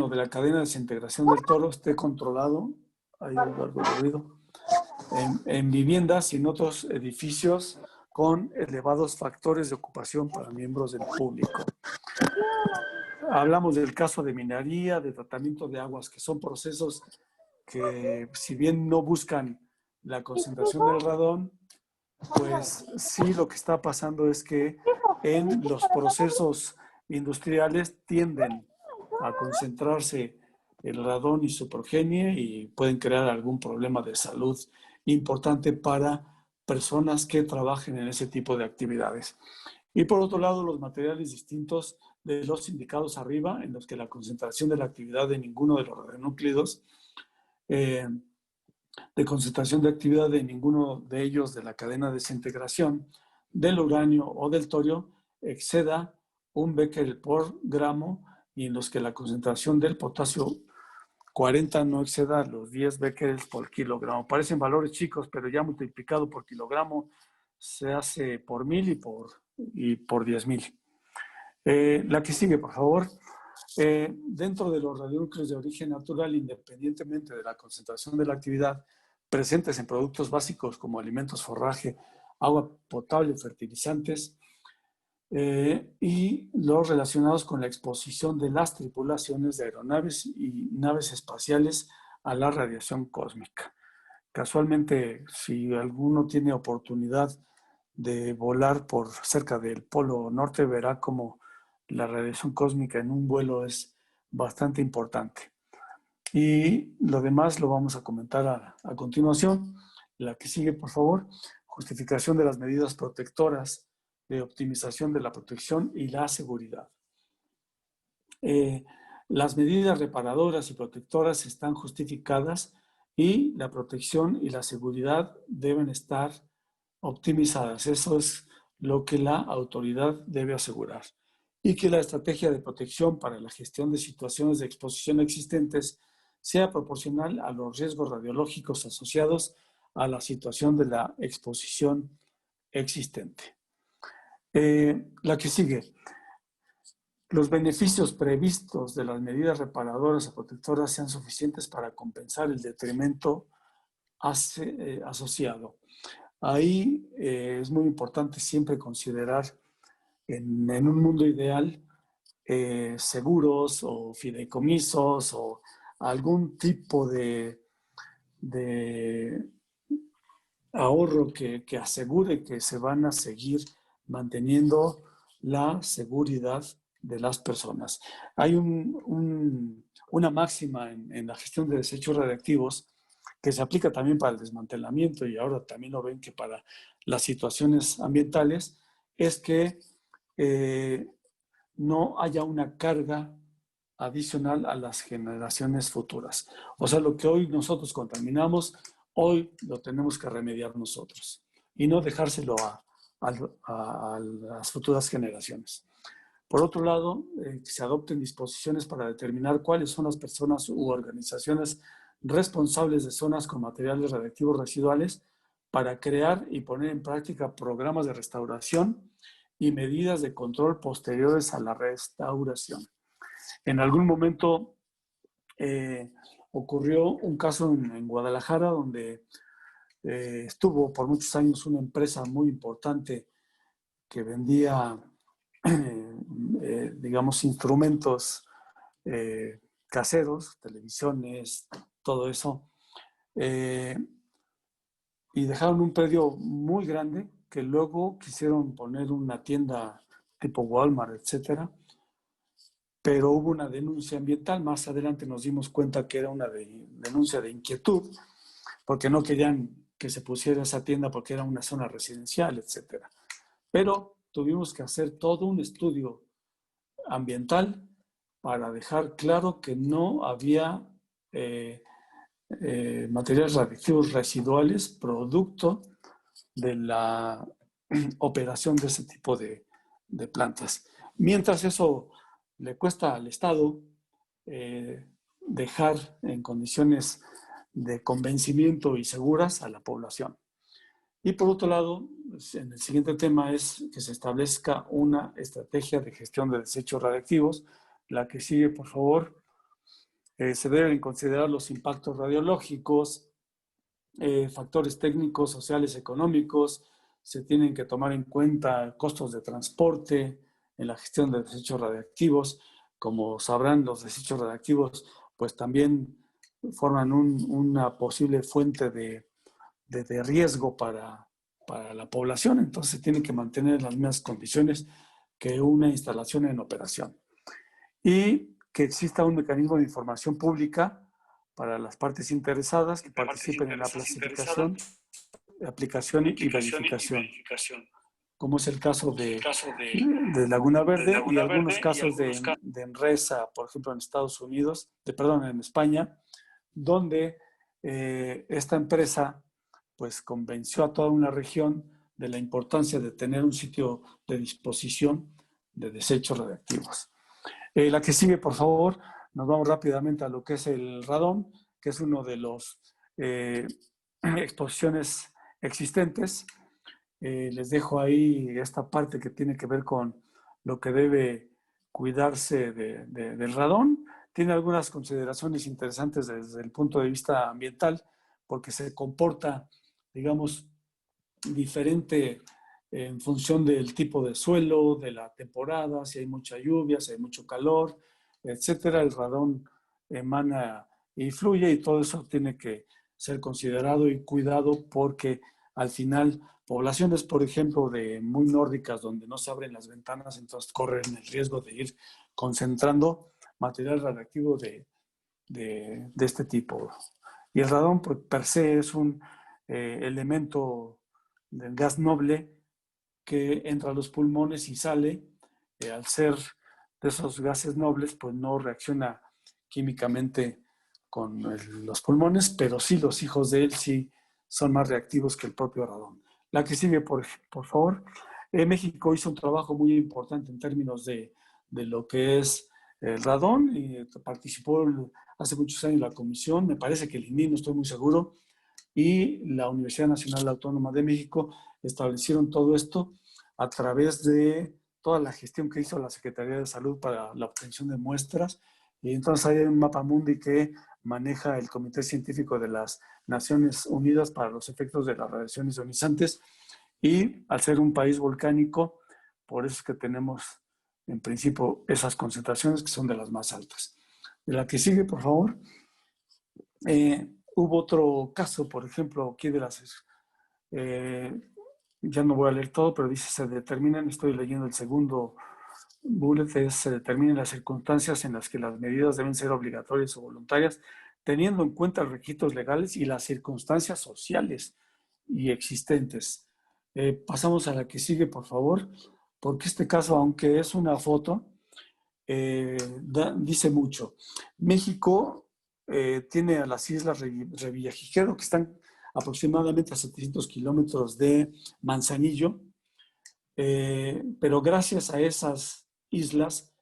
de la cadena de desintegración del toro esté controlado, hay algo de ruido, en viviendas y en otros edificios con elevados factores de ocupación para miembros del público. Hablamos del caso de minería, de tratamiento de aguas, que son procesos que, si bien no buscan la concentración del radón, pues sí, lo que está pasando es que en los procesos industriales tienden a concentrarse el radón y su progenie y pueden crear algún problema de salud importante para personas que trabajen en ese tipo de actividades. Y por otro lado, los materiales distintos de los indicados arriba, en los que la concentración de la actividad de ninguno de los radionúclidos, de concentración de actividad de ninguno de ellos de la cadena de desintegración del uranio o del torio exceda 1 becquerel por gramo, y en los que la concentración del potasio 40 no exceda los 10 becquerels por kilogramo. Parecen valores chicos, pero ya multiplicado por kilogramo se hace por 1000 y por 10,000. La que sigue, por favor. Dentro de los radionúcleos de origen natural, independientemente de la concentración de la actividad, presentes en productos básicos como alimentos, forraje, agua potable, fertilizantes, y los relacionados con la exposición de las tripulaciones de aeronaves y naves espaciales a la radiación cósmica. Casualmente, si alguno tiene oportunidad de volar por cerca del Polo Norte, verá como la radiación cósmica en un vuelo es bastante importante. Y lo demás lo vamos a comentar a continuación. La que sigue, por favor. Justificación de las medidas protectoras de optimización de la protección y la seguridad. Las medidas reparadoras y protectoras están justificadas y la protección y la seguridad deben estar optimizadas. Eso es lo que la autoridad debe asegurar. Y que la estrategia de protección para la gestión de situaciones de exposición existentes sea proporcional a los riesgos radiológicos asociados a la situación de la exposición existente. La que sigue. Los beneficios previstos de las medidas reparadoras o protectoras sean suficientes para compensar el detrimento asociado. Ahí es muy importante siempre considerar en un mundo ideal seguros o fideicomisos o algún tipo de ahorro que asegure que se van a seguir manteniendo la seguridad de las personas. Hay una máxima en la gestión de desechos radiactivos que se aplica también para el desmantelamiento, y ahora también lo ven que para las situaciones ambientales, es que no haya una carga adicional a las generaciones futuras. O sea, lo que hoy nosotros contaminamos, hoy lo tenemos que remediar nosotros y no dejárselo a las futuras generaciones. Por otro lado, que se adopten disposiciones para determinar cuáles son las personas u organizaciones responsables de zonas con materiales radiactivos residuales para crear y poner en práctica programas de restauración y medidas de control posteriores a la restauración. En algún momento ocurrió un caso en Guadalajara donde estuvo por muchos años una empresa muy importante que vendía, digamos, instrumentos caseros, televisiones, todo eso, y dejaron un predio muy grande que luego quisieron poner una tienda tipo Walmart, etcétera, pero hubo una denuncia ambiental. Más adelante nos dimos cuenta que era una denuncia de inquietud, porque no querían que se pusiera esa tienda porque era una zona residencial, etcétera. Pero tuvimos que hacer todo un estudio ambiental para dejar claro que no había materiales radiactivos residuales producto de la operación de ese tipo de plantas. Mientras eso le cuesta al Estado dejar en condiciones de convencimiento y seguras a la población. Y por otro lado, en el siguiente tema es que se establezca una estrategia de gestión de desechos radiactivos. La que sigue, por favor. Se deben considerar los impactos radiológicos, factores técnicos, sociales, económicos. Se tienen que tomar en cuenta costos de transporte en la gestión de desechos radiactivos. Como sabrán, los desechos radiactivos pues también forman una posible fuente de riesgo para la población, entonces se tiene que mantener las mismas condiciones que una instalación en operación. Y que exista un mecanismo de información pública para las partes interesadas que participen en la clasificación, aplicación y verificación, como es el caso de Laguna Verde y algunos casos de Enresa, por ejemplo, en Estados Unidos, en España, donde esta empresa pues convenció a toda una región de la importancia de tener un sitio de disposición de desechos radiactivos. La que sigue, por favor, nos vamos rápidamente a lo que es el radón, que es uno de los exposiciones existentes. Les dejo ahí esta parte que tiene que ver con lo que debe cuidarse del radón. Tiene algunas consideraciones interesantes desde el punto de vista ambiental, porque se comporta, digamos, diferente en función del tipo de suelo, de la temporada, si hay mucha lluvia, si hay mucho calor, etcétera. El radón emana y fluye y todo eso tiene que ser considerado y cuidado porque al final poblaciones, por ejemplo, de muy nórdicas donde no se abren las ventanas, entonces corren el riesgo de ir concentrando material radiactivo de este tipo. Y el radón pues, per se es un elemento del gas noble que entra a los pulmones y sale. Al ser de esos gases nobles, pues no reacciona químicamente con los pulmones, pero sí los hijos de él sí son más reactivos que el propio radón. La que sigue, por favor. México hizo un trabajo muy importante en términos de lo que es el radón y participó hace muchos años la comisión, me parece que el INI, no estoy muy seguro, y la Universidad Nacional Autónoma de México establecieron todo esto a través de toda la gestión que hizo la Secretaría de Salud para la obtención de muestras. Y entonces hay un mapa mundi que maneja el Comité Científico de las Naciones Unidas para los efectos de las radiaciones ionizantes. Y al ser un país volcánico, por eso es que tenemos en principio esas concentraciones que son de las más altas. De la que sigue, por favor. Hubo otro caso, por ejemplo, aquí de las... ya no voy a leer todo, pero dice, se determinan, estoy leyendo el segundo bullet, se determinan las circunstancias en las que las medidas deben ser obligatorias o voluntarias, teniendo en cuenta los requisitos legales y las circunstancias sociales y existentes. Pasamos a la que sigue, por favor, porque este caso, aunque es una foto, dice mucho. México tiene a las islas Revillagigedo, que están aproximadamente a 700 kilómetros de Manzanillo, pero gracias a esas islas,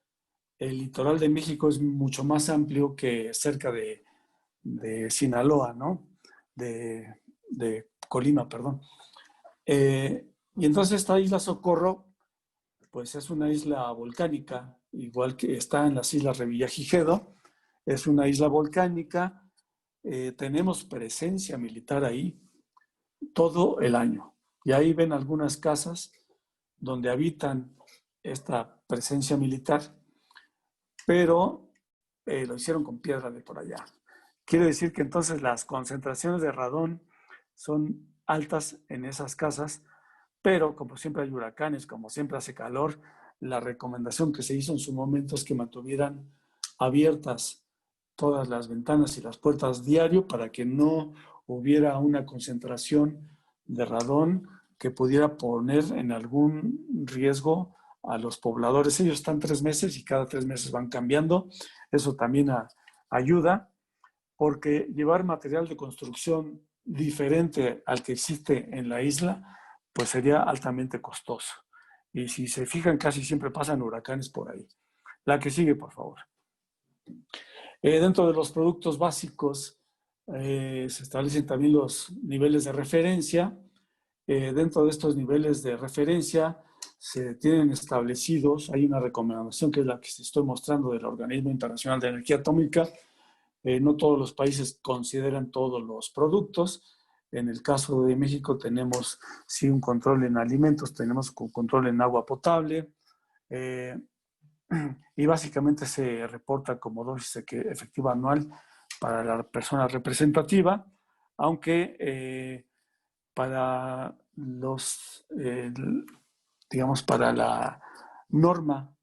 el litoral de México es mucho más amplio que cerca de Sinaloa, ¿no? De Colima, perdón. Y entonces esta isla Socorro, pues es una isla volcánica, igual que está en las islas Revillagigedo, es una isla volcánica, tenemos presencia militar ahí todo el año. Y ahí ven algunas casas donde habitan esta presencia militar, pero lo hicieron con piedra de por allá. Quiere decir que entonces las concentraciones de radón son altas en esas casas, pero como siempre hay huracanes, como siempre hace calor, la recomendación que se hizo en su momento es que mantuvieran abiertas todas las ventanas y las puertas diario para que no hubiera una concentración de radón que pudiera poner en algún riesgo a los pobladores. Ellos están 3 meses y cada 3 meses van cambiando. Eso también ayuda, porque llevar material de construcción diferente al que existe en la isla, pues sería altamente costoso. Y si se fijan, casi siempre pasan huracanes por ahí. La que sigue, por favor. Dentro de los productos básicos se establecen también los niveles de referencia. Dentro de estos niveles de referencia se tienen establecidos, hay una recomendación que es la que se estoy mostrando del Organismo Internacional de Energía Atómica. No todos los países consideran todos los productos. En el caso de México tenemos sí un control en alimentos, tenemos un control en agua potable, y básicamente se reporta como dosis efectiva anual para la persona representativa, aunque para los, digamos, para la norma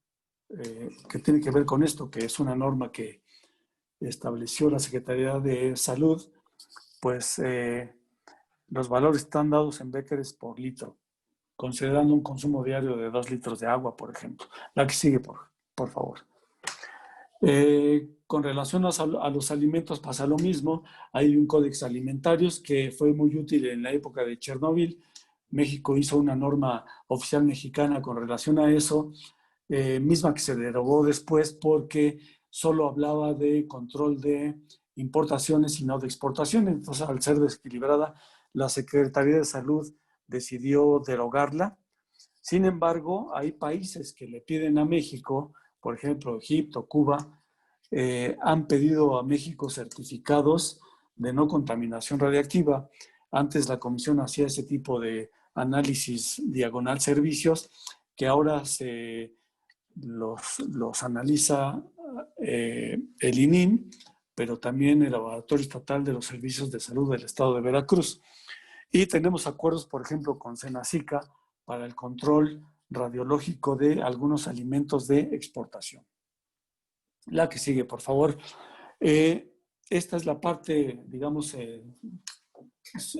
que tiene que ver con esto, que es una norma que estableció la Secretaría de Salud, pues los valores están dados en becquerels por litro, considerando un consumo diario de 2 litros de agua, por ejemplo. La que sigue, por favor. Con relación a los alimentos pasa lo mismo. Hay un códex alimentarios que fue muy útil en la época de Chernóbil. México hizo una norma oficial mexicana con relación a eso, misma que se derogó después porque solo hablaba de control de importaciones y no de exportaciones. Entonces, al ser desequilibrada, la Secretaría de Salud decidió derogarla. Sin embargo, hay países que le piden a México, por ejemplo, Egipto, Cuba, han pedido a México certificados de no contaminación radiactiva. Antes la Comisión hacía ese tipo de análisis diagonal servicios, que ahora los analiza el INIM, pero también el Laboratorio Estatal de los Servicios de Salud del Estado de Veracruz. Y tenemos acuerdos, por ejemplo, con Senacica para el control radiológico de algunos alimentos de exportación. La que sigue, por favor. Esta es la parte, digamos,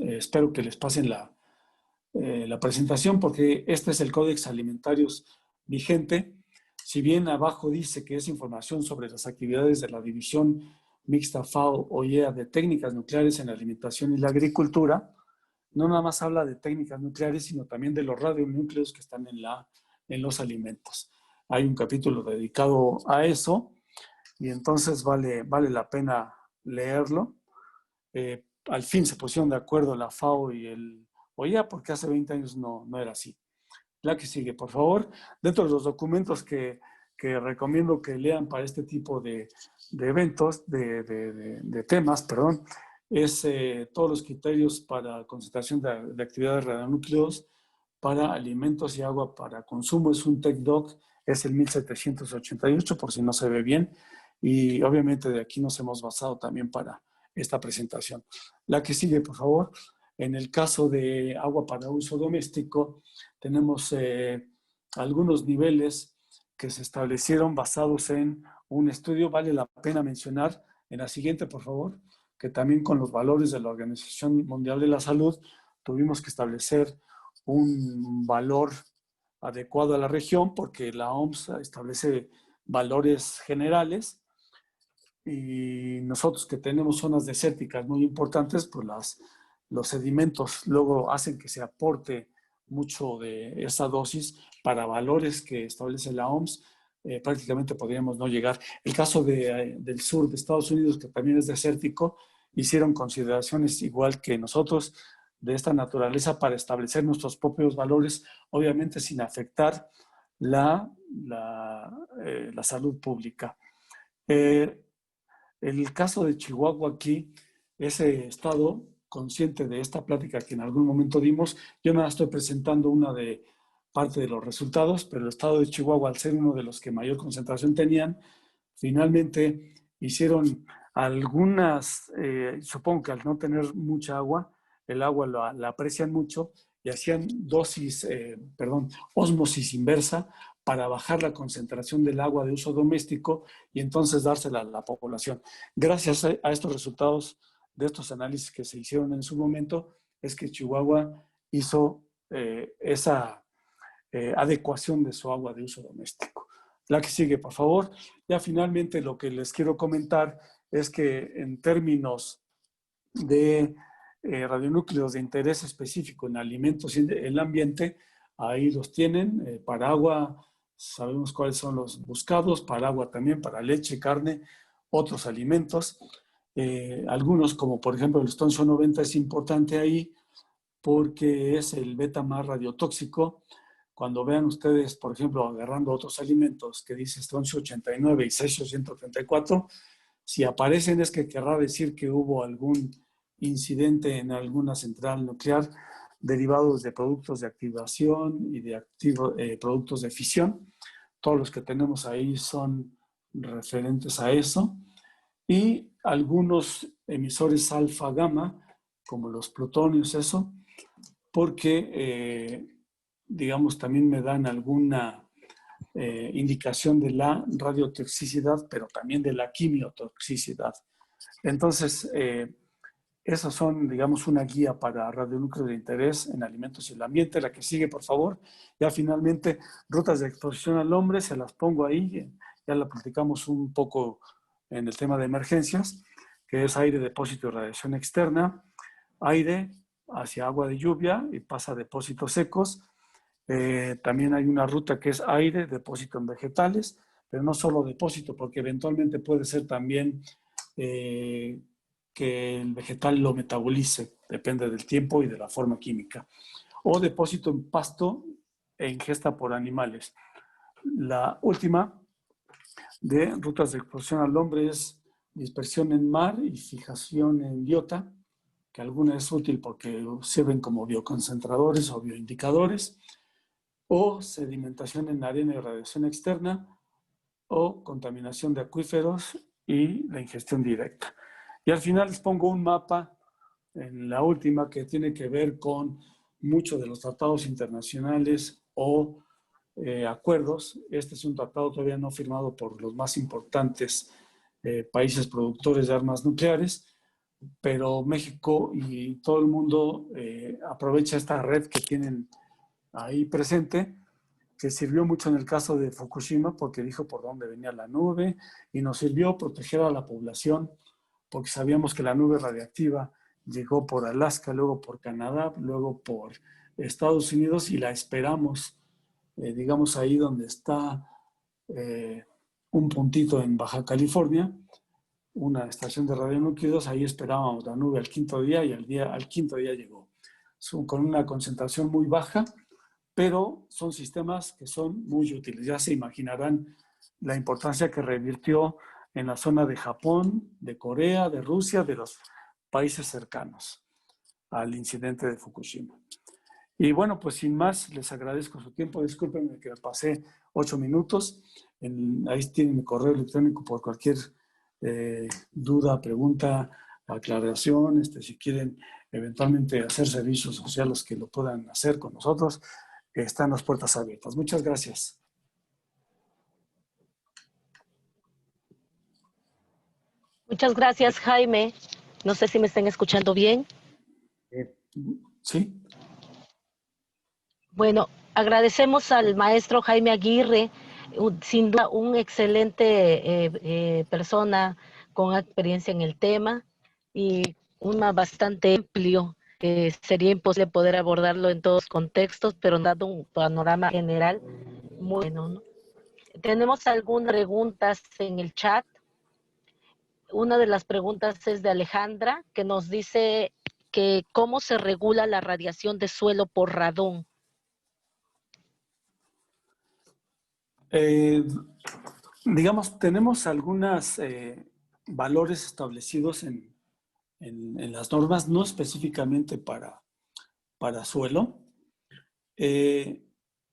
espero que les pasen la presentación, porque este es el Códex Alimentarios vigente. Si bien abajo dice que es información sobre las actividades de la División Mixta FAO-OIEA de técnicas nucleares en la alimentación y la agricultura, no nada más habla de técnicas nucleares, sino también de los radionúcleos que están en los alimentos. Hay un capítulo dedicado a eso y entonces vale la pena leerlo. Al fin se pusieron de acuerdo la FAO y el OIEA, porque hace 20 años no era así. La que sigue, por favor. Dentro de los documentos que recomiendo que lean para este tipo de eventos, de temas, perdón, es todos los criterios para concentración de actividades de radionúcleos para alimentos y agua para consumo. Es un TECDOC, es el 1788, por si no se ve bien, y obviamente de aquí nos hemos basado también para esta presentación. La que sigue, por favor. En el caso de agua para uso doméstico, tenemos algunos niveles que se establecieron basados en un estudio. Vale la pena mencionar en la siguiente, por favor, que también con los valores de la Organización Mundial de la Salud tuvimos que establecer un valor adecuado a la región, porque la OMS establece valores generales, y nosotros que tenemos zonas desérticas muy importantes, pues los sedimentos luego hacen que se aporte mucho de esa dosis para valores que establece la OMS. Prácticamente podríamos no llegar. El caso del sur de Estados Unidos, que también es desértico, hicieron consideraciones igual que nosotros de esta naturaleza para establecer nuestros propios valores, obviamente sin afectar la salud pública. El caso de Chihuahua aquí, ese estado consciente de esta plática que en algún momento dimos, yo no estoy presentando una de parte de los resultados, pero el estado de Chihuahua, al ser uno de los que mayor concentración tenían, finalmente hicieron algunas, supongo que al no tener mucha agua, el agua la aprecian mucho y hacían ósmosis inversa para bajar la concentración del agua de uso doméstico y entonces dársela a la población. Gracias a estos resultados de estos análisis que se hicieron en su momento, es que Chihuahua hizo esa adecuación de su agua de uso doméstico. La que sigue, por favor. Ya finalmente lo que les quiero comentar es que en términos de radionúcleos de interés específico en alimentos y en el ambiente, ahí los tienen. Para agua sabemos cuáles son los buscados, para agua también, para leche, carne, otros alimentos. Algunos, como por ejemplo el estroncio 90, es importante ahí porque es el beta más radiotóxico. Cuando vean ustedes, por ejemplo, agarrando otros alimentos que dice estroncio 89 y cesio 134, si aparecen es que querrá decir que hubo algún incidente en alguna central nuclear derivados de productos de activación y de productos de fisión. Todos los que tenemos ahí son referentes a eso. Y algunos emisores alfa-gamma, como los plutonios, eso, porque, digamos, también me dan alguna indicación de la radiotoxicidad, pero también de la quimiotoxicidad. Entonces, esos son, digamos, una guía para radionúcleos de interés en alimentos y el ambiente. La que sigue, por favor. Ya finalmente, rutas de exposición al hombre, se las pongo ahí. Ya la platicamos un poco en el tema de emergencias, que es aire, depósito y radiación externa. Aire hacia agua de lluvia y pasa a depósitos secos. También hay una ruta que es aire, depósito en vegetales, pero no solo depósito, porque eventualmente puede ser también que el vegetal lo metabolice, depende del tiempo y de la forma química. O depósito en pasto e ingesta por animales. La última de rutas de exposición al hombre es dispersión en mar y fijación en biota, que alguna es útil porque sirven como bioconcentradores o bioindicadores, o sedimentación en arena y radiación externa, o contaminación de acuíferos y la ingestión directa. Y al final les pongo un mapa en la última que tiene que ver con muchos de los tratados internacionales o acuerdos. Este es un tratado todavía no firmado por los más importantes países productores de armas nucleares, pero México y todo el mundo aprovecha esta red que tienen ahí presente, que sirvió mucho en el caso de Fukushima porque dijo por dónde venía la nube y nos sirvió proteger a la población porque sabíamos que la nube radiactiva llegó por Alaska, luego por Canadá, luego por Estados Unidos y la esperamos, digamos ahí donde está un puntito en Baja California, una estación de radionúclidos, ahí esperábamos la nube al quinto día y al quinto día llegó. Con una concentración muy baja, pero son sistemas que son muy útiles. Ya se imaginarán la importancia que revirtió en la zona de Japón, de Corea, de Rusia, de los países cercanos al incidente de Fukushima. Y bueno, pues sin más, les agradezco su tiempo. Discúlpenme que me pasé 8 minutos. Ahí tienen mi correo electrónico por cualquier duda, pregunta, aclaración. Si quieren eventualmente hacer servicios sociales que lo puedan hacer con nosotros, están las puertas abiertas. Muchas gracias. Muchas gracias, Jaime. No sé si me están escuchando bien. Sí. Bueno, agradecemos al maestro Jaime Aguirre Sin duda, un excelente persona con experiencia en el tema y una bastante amplio. Sería imposible poder abordarlo en todos los contextos, pero dado un panorama general muy bueno, ¿no? Tenemos algunas preguntas en el chat. Una de las preguntas es de Alejandra, que nos dice que cómo se regula la radiación de suelo por radón. Digamos, tenemos algunos valores establecidos en las normas, no específicamente para suelo.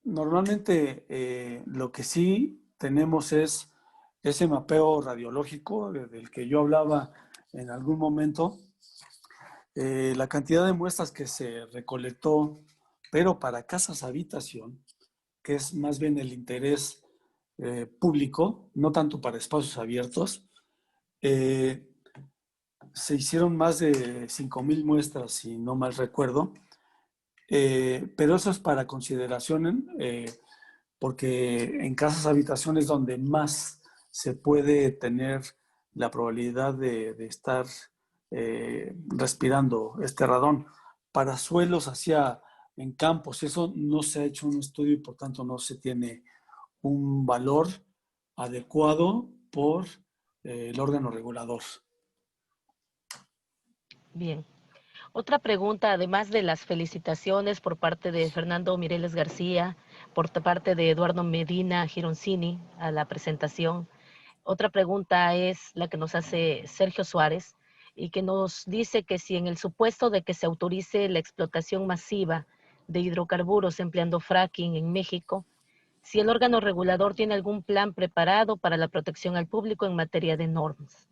Normalmente lo que sí tenemos es ese mapeo radiológico del que yo hablaba en algún momento, la cantidad de muestras que se recolectó, pero para casas habitación, que es más bien el interés público, no tanto para espacios abiertos, se hicieron más de 5,000 muestras, si no mal recuerdo, pero eso es para consideración, porque en casas habitación es donde más se puede tener la probabilidad de estar respirando este radón. Para suelos hacia en campos, eso no se ha hecho un estudio y por tanto no se tiene un valor adecuado por el órgano regulador. Bien. Otra pregunta, además de las felicitaciones por parte de Fernando Mireles García, por parte de Eduardo Medina Gironcini a la presentación. Otra pregunta es la que nos hace Sergio Suárez y que nos dice que si en el supuesto de que se autorice la explotación masiva de hidrocarburos empleando fracking en México, si el órgano regulador tiene algún plan preparado para la protección al público en materia de normas.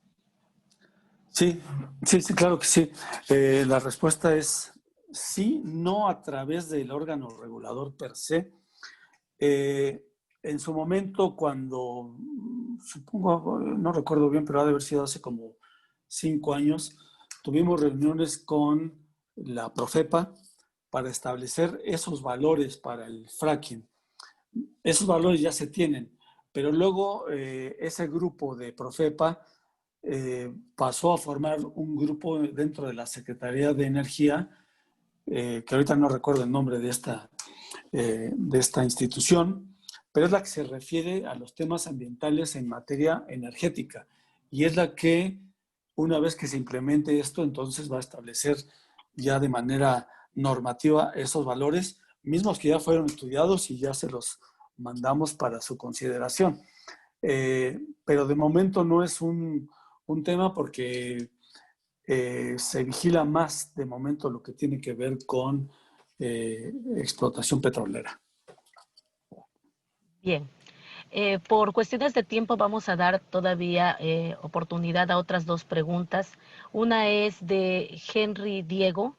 Sí, sí, sí, claro que sí. La respuesta es sí, no a través del órgano regulador per se. En su momento, cuando, supongo, no recuerdo bien, pero ha de haber sido hace como 5 años, tuvimos reuniones con la Profepa para establecer esos valores para el fracking. Esos valores ya se tienen, pero luego ese grupo de Profepa pasó a formar un grupo dentro de la Secretaría de Energía, que ahorita no recuerdo el nombre de esta institución, pero es la que se refiere a los temas ambientales en materia energética y es la que, una vez que se implemente esto, entonces va a establecer ya de manera normativa esos valores, mismos que ya fueron estudiados y ya se los mandamos para su consideración. Pero de momento no es un tema porque se vigila más de momento lo que tiene que ver con explotación petrolera. Bien. Por cuestiones de tiempo vamos a dar todavía oportunidad a otras dos preguntas. Una es de Henry Diego,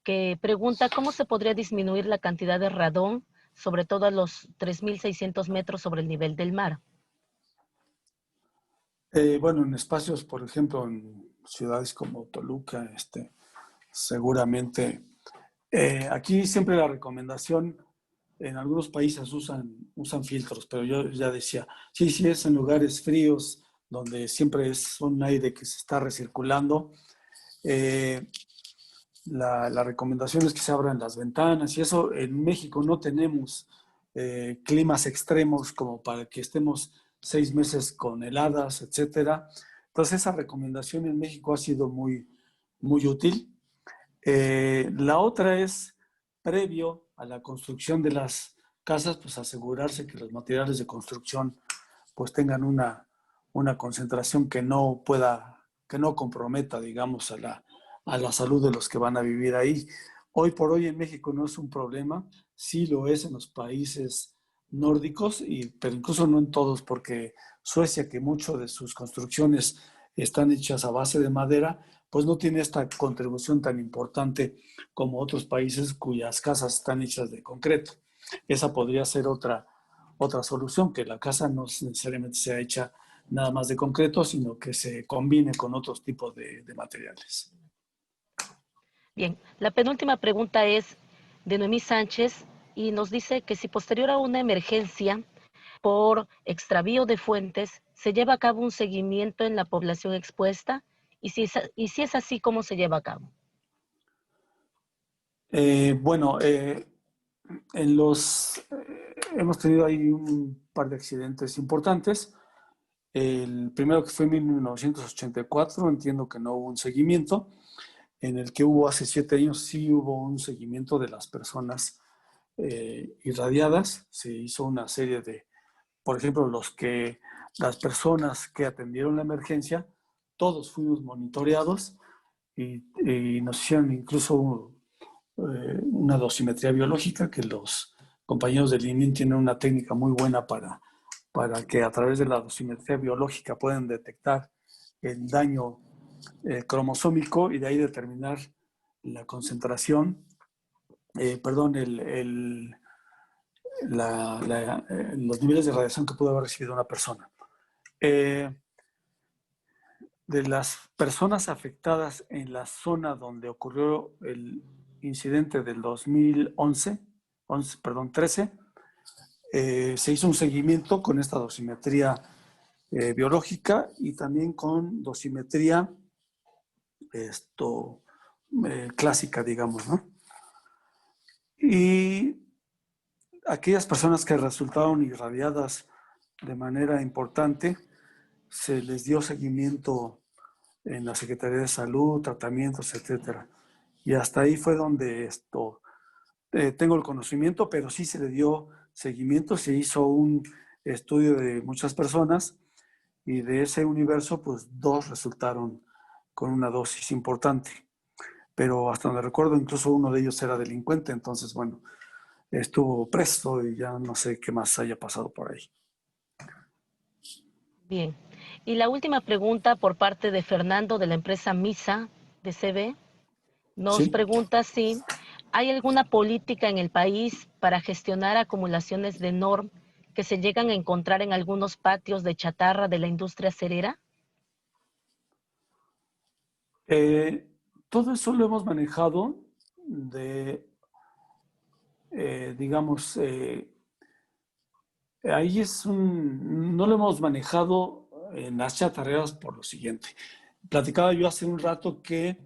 que pregunta cómo se podría disminuir la cantidad de radón, sobre todo a los 3.600 metros sobre el nivel del mar. Bueno, en espacios, por ejemplo, en ciudades como Toluca, seguramente. Aquí siempre la recomendación, en algunos países usan filtros, pero yo ya decía, sí es en lugares fríos, donde siempre es un aire que se está recirculando. La recomendación es que se abran las ventanas y eso. En México no tenemos climas extremos como para que estemos 6 meses con heladas, etcétera. Entonces esa recomendación en México ha sido muy, muy útil. La otra es, previo a la construcción de las casas, pues asegurarse que los materiales de construcción pues tengan una concentración que no comprometa, digamos, a la salud de los que van a vivir ahí. Hoy por hoy en México no es un problema, sí lo es en los países nórdicos, pero incluso no en todos, porque Suecia, que muchas de sus construcciones están hechas a base de madera, pues no tiene esta contribución tan importante como otros países cuyas casas están hechas de concreto. Esa podría ser otra solución, que la casa no necesariamente sea hecha nada más de concreto, sino que se combine con otros tipos de materiales. Bien, la penúltima pregunta es de Noemí Sánchez y nos dice que si posterior a una emergencia por extravío de fuentes, ¿se lleva a cabo un seguimiento en la población expuesta? Y si es así, ¿cómo se lleva a cabo? Bueno, hemos tenido ahí un par de accidentes importantes. El primero, que fue en 1984, entiendo que no hubo un seguimiento. En el que hubo hace 7 años, sí hubo un seguimiento de las personas irradiadas. Se hizo una serie de, por ejemplo, las personas que atendieron la emergencia, todos fuimos monitoreados y nos hicieron incluso una dosimetría biológica, que los compañeros del ININ tienen una técnica muy buena para que a través de la dosimetría biológica puedan detectar el daño cromosómico y de ahí determinar la concentración, los niveles de radiación que pudo haber recibido una persona. De las personas afectadas en la zona donde ocurrió el incidente del 13, se hizo un seguimiento con esta dosimetría biológica y también con dosimetría clásica, digamos, ¿no? Y aquellas personas que resultaron irradiadas de manera importante, se les dio seguimiento en la Secretaría de Salud, tratamientos, etcétera. Y hasta ahí fue donde tengo el conocimiento, pero sí se le dio seguimiento, se hizo un estudio de muchas personas y de ese universo, pues 2 resultaron con una dosis importante. Pero hasta donde recuerdo, incluso uno de ellos era delincuente, entonces, bueno, estuvo preso y ya no sé qué más haya pasado por ahí. Bien. Y la última pregunta por parte de Fernando de la empresa MISA de CB. Nos ¿Sí? pregunta si hay alguna política en el país para gestionar acumulaciones de NORM que se llegan a encontrar en algunos patios de chatarra de la industria cerera. Todo eso lo hemos manejado digamos, no lo hemos manejado en las chatarreras por lo siguiente. Platicaba yo hace un rato que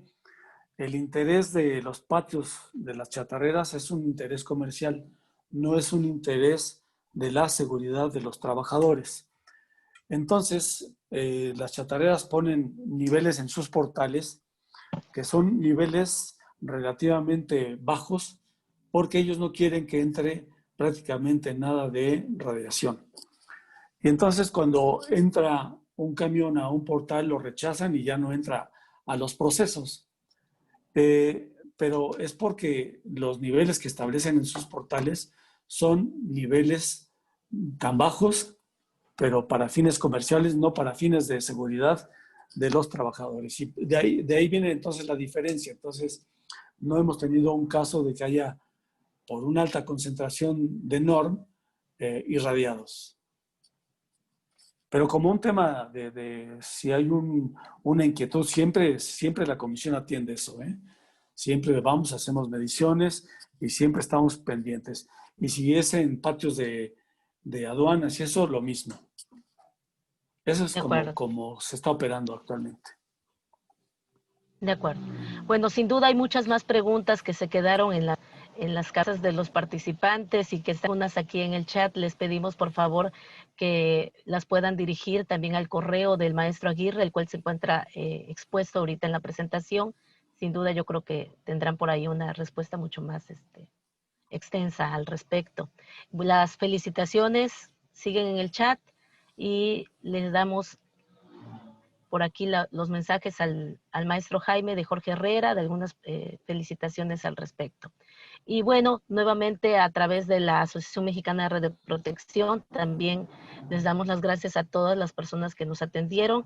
el interés de los patios de las chatarreras es un interés comercial, no es un interés de la seguridad de los trabajadores. Entonces, las chatarreras ponen niveles en sus portales que son niveles relativamente bajos porque ellos no quieren que entre prácticamente nada de radiación. Y entonces cuando entra un camión a un portal lo rechazan y ya no entra a los procesos. Pero es porque los niveles que establecen en sus portales son niveles tan bajos, pero para fines comerciales, no para fines de seguridad de los trabajadores. Y de ahí viene entonces la diferencia. Entonces, no hemos tenido un caso de que haya, por una alta concentración de NORM, irradiados. Pero como un tema de si hay una inquietud, siempre la comisión atiende eso, ¿eh? Siempre vamos, hacemos mediciones y siempre estamos pendientes. Y si es en patios de aduanas y eso, lo mismo. Eso es De acuerdo, como se está operando actualmente. de acuerdo. Bueno, sin duda hay muchas más preguntas que se quedaron en las casas de los participantes y que están unas aquí en el chat. Les pedimos por favor que las puedan dirigir también al correo del maestro Aguirre, el cual se encuentra expuesto ahorita en la presentación. Sin duda yo creo que tendrán por ahí una respuesta mucho más extensa al respecto. Las felicitaciones siguen en el chat y les damos por aquí los mensajes al maestro Jaime de Jorge Herrera, de algunas felicitaciones al respecto. Y bueno, nuevamente a través de la Asociación Mexicana de Radioprotección, también les damos las gracias a todas las personas que nos atendieron